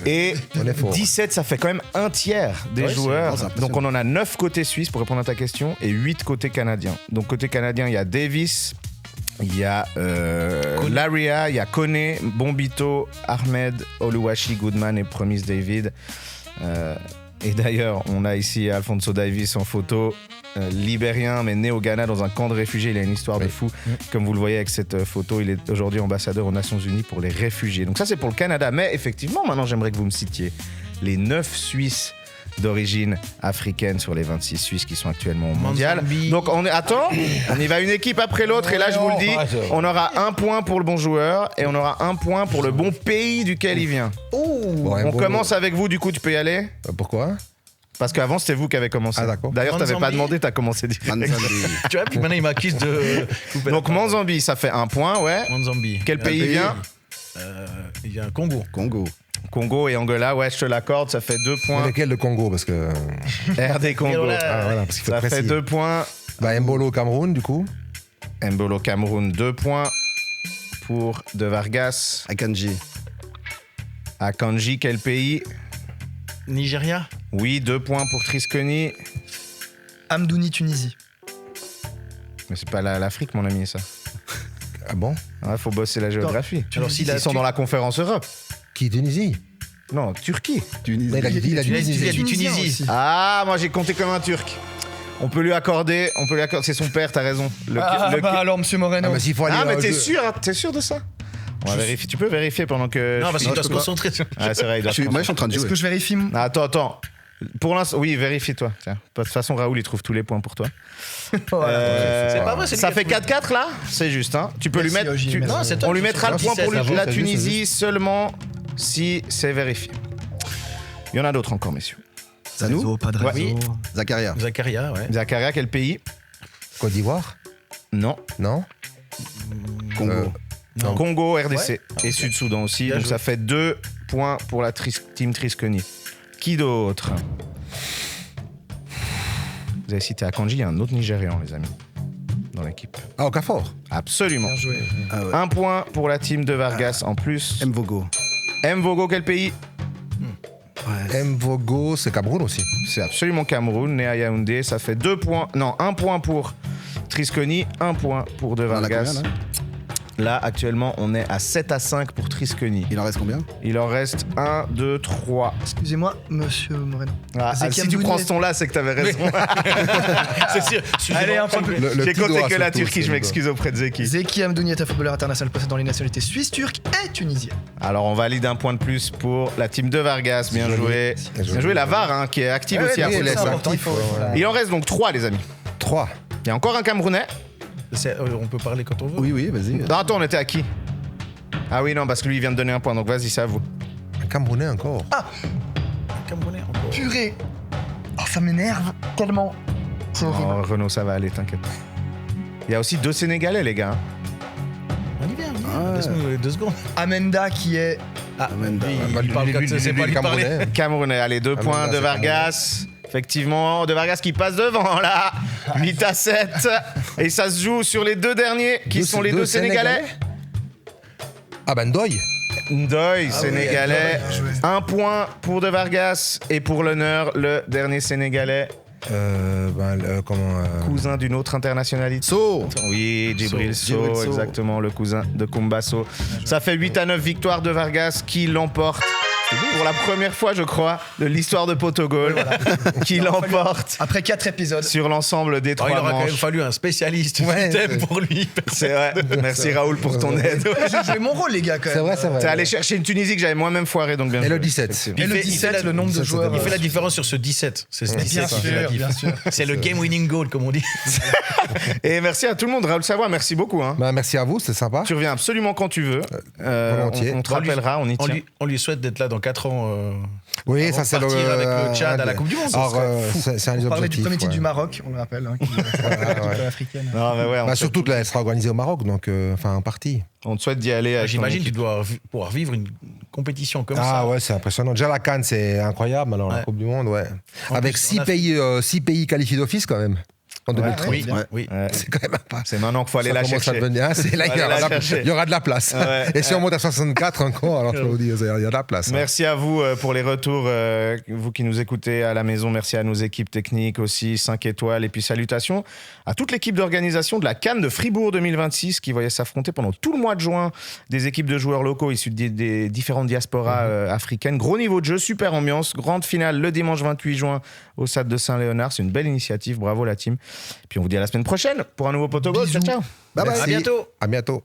Et On est fort. 17, ça fait quand même un tiers des Ouais, c'est- joueurs. non, c'est impressionnant. Donc on en a 9 côté suisse pour répondre à ta question et 8 côté canadien. Donc côté canadien, il y a Davis, il y a Laria, il y a Kone, Bombito, Ahmed, Oluwashi, Goodman et Promise David. Et d'ailleurs, on a ici Alfonso Davis en photo, libérien mais né au Ghana dans un camp de réfugiés. Il a une histoire de fou. Comme vous le voyez avec cette photo, il est aujourd'hui ambassadeur aux Nations Unies pour les réfugiés. Donc ça, c'est pour le Canada. Mais effectivement, maintenant, j'aimerais que vous me citiez les 9 Suisses d'origine africaine sur les 26 Suisses qui sont actuellement au mondial. Manzambi. Donc attends, on y va une équipe après l'autre et là je vous le dis, on aura un point pour le bon joueur et on aura un point pour le bon pays duquel il vient. On commence avec vous, du coup tu peux y aller Pourquoi? parce qu'avant c'était vous qui avez commencé. Ah, d'accord. D'ailleurs t'avais pas Manzambi. demandé, t'as commencé direct. Manzambi. Tu vois, puis maintenant il m'accuse de. couper la Donc parole. Manzambi ça fait un point, ouais. Manzambi. Quel pays il vient? Il vient Congo. Congo. Congo et Angola, ouais je te l'accorde, ça fait 2 Mais points. lequel le Congo? Parce que. RD Congo. Voilà. Ah, voilà, parce qu'il faut Ça fait préciser. 2 points. Bah, Mbolo, Cameroun, du coup. Mbolo Cameroun, 2 points pour De Vargas. Akanji. Akanji, quel pays? Nigeria. Oui, 2 points pour Trisconi. Amdouni, Tunisie. Mais c'est pas l'Afrique, mon ami, ça. Ah bon? Ouais, faut bosser la géographie. Alors, s'il Ils a- sont dans la conférence Europe. Qui? Tunisie? Non, Turquie. Tunisie. Mais il a dit Il a dit Tunisien Tunisie. aussi. Ah, moi j'ai compté comme un Turc. On peut lui accorder, c'est son père, t'as raison. Alors, monsieur Moreno. Ah, mais s'il faut aller. Ah, mais je- t'es sûr de ça? On va vérifier. Tu peux vérifier pendant que. Non, je parce finis. qu'il doit se concentrer sur. Ah, c'est vrai, il doit se Moi, je suis en train de Est-ce jouer. que je vérifie Ah, attends. Pour l'instant, oui, vérifie-toi. Tiens. De toute façon, Raoul, il trouve tous les points pour toi. C'est pas vrai, c'est lui Ça qui a fait trouvé. 4-4 là? C'est juste, hein. Tu peux Merci, lui mettre. Oji, merci. Non, c'est toi On lui qui mettra le fais point pour 17, la c'est juste, Tunisie seulement si c'est vérifié. Il y en a d'autres encore, messieurs. Zanou. pas de Ouais. réseau. Zakaria. Zakaria, ouais. Zakaria, quel pays? Côte d'Ivoire? Non. Non? Congo. Non. Congo, RDC Ouais. et Sud-Soudan aussi. Bien Donc joué. ça fait 2 points pour la team Trisconi. Qui d'autre? Vous avez cité Akanji, il y a un autre Nigérian, les amis, dans l'équipe. Ah, Okafor. Absolument. Bien joué. Ah ouais. Un point pour la team de Vargas en plus. Mvogo. Mvogo, quel pays? Mvogo, c'est Cameroun aussi. C'est absolument Cameroun, né à Yaoundé. Ça fait 2 points. Non, 1 point pour Trisconi, 1 point pour De On en a Vargas. combien, là Là, actuellement, on est à 7-5 pour Trisconi. Il en reste combien? Il en reste 1, 2, 3. Excusez-moi, monsieur Moreno. Ah, Zeki si tu Amdouni prends est- ce ton-là, c'est que t'avais raison. C'est sûr. Allez, un point de plus. J'ai petit compté doigt, que la surtout, Turquie, c'est je le m'excuse auprès de Zeki. Zeki Amdouni est un footballeur international possédant les nationalités suisse, turque et tunisienne. Alors, on valide un point de plus pour la team de Vargas. Bien joli. joué. C'est Bien joli. joué, la VAR, hein, qui est active Ouais, aussi à oui, Pôle elle est Espoir. important, il faut- Il en reste donc 3, les amis. 3. Il y a encore un Camerounais. On peut parler quand on veut. Oui, oui, vas-y. Non, attends, on était à qui? Ah oui, non, parce que lui, il vient de donner un point, donc vas-y, c'est à vous. Un Camerounais encore. Camerounais encore. Purée. Oh, ça m'énerve tellement. C'est horrible. Oh, Renaud, ça va aller, t'inquiète. Il y a aussi 2 Sénégalais, les gars. On y vient, on y vient. Ah. Laisse-nous 2 secondes. Amenda qui est. Ah, Amenda. lui, Bah, il parle quand c'est pas lui parler. Camerounais. Camerounais, allez, 2 Ah, points mais là, de c'est Vargas. Effectivement, de Vargas qui passe devant là. 8-7. Et ça se joue sur les 2 derniers qui Deux- sont les deux 2 Sénégalais. Ah, ben Ndoye. Ndoye, Sénégalais. bien joué. 1 point pour de Vargas. Et pour l'honneur, le dernier Sénégalais, cousin d'une autre internationalité. So. Oui, Djibril So. So, Djibril So. exactement, le cousin de Kumbaso. Ça fait 8-9 victoires de Vargas qui l'emporte pour la première fois, je crois, de l'histoire de Potogol, qui l'emporte Après 4 épisodes. sur l'ensemble des Oh, 3 il aura quand même manches. fallu un spécialiste Ouais, du thème c'est- pour lui. C'est vrai. Merci Raoul pour ton aide. J'ai joué mon rôle, les gars, quand même. C'est vrai, c'est vrai. T'es allé chercher une Tunisie que j'avais moi-même foiré, donc bien Et joué. le 17. Effectivement. Et le Il fait 17, la- le nombre de 17, joueurs. Il fait la différence sur ce 17. C'est ce 17 Bien qui fait la sûr, diff. bien sûr. C'est le game winning goal, comme on dit. Et merci à tout le monde. Raoul Savoie, merci beaucoup. Hein. Bah, merci à vous, c'était sympa. Tu reviens absolument quand tu veux. volontiers. On te On lui- rappellera, on y tient. On lui souhaite d'être là dans 4 ans. Oui, Avant ça de c'est partir avec le Tchad à la des- Coupe du Monde, ça Alors, serait c'est un des On parlait du objectifs. premier titre ouais. du Maroc, on le rappelle, hein, qui est la coupe africaine. Non, mais ouais, on, Bah, te surtout, là, elle sera organisée au Maroc, donc en partie. on te souhaite d'y aller. avec ton J'imagine que tu équipe. dois pouvoir vivre une compétition comme ça. Ah ouais, c'est impressionnant. Déjà la CAN, c'est incroyable. Alors la Ouais. Coupe du Monde, ouais. En Avec plus, 6 en Afrique. pays, 6 pays qualifiés d'office quand même. En 2030. Oui, Ouais. oui. Ouais. C'est quand même pas. C'est maintenant qu'il faut aller Ça la commence à chercher. devenir- hein, c'est là, Faut aller la chercher. il y aura de la place. Ouais. Et si on monte à 64 encore, alors je vous dis, il y a de la place. hein. Merci à vous pour les retours, vous qui nous écoutez à la maison. Merci à nos équipes techniques aussi, 5 étoiles. Et puis salutations à toute l'équipe d'organisation de la CAN de Fribourg 2026 qui voyait s'affronter pendant tout le mois de juin des équipes de joueurs locaux issus des différentes diasporas africaines. Gros niveau de jeu, super ambiance. Grande finale le dimanche 28 juin au stade de Saint-Léonard. C'est une belle initiative. Bravo la team. Puis on vous dit à la semaine prochaine pour un nouveau Potogol. Ciao, ciao. Bye bye. À bientôt. À bientôt.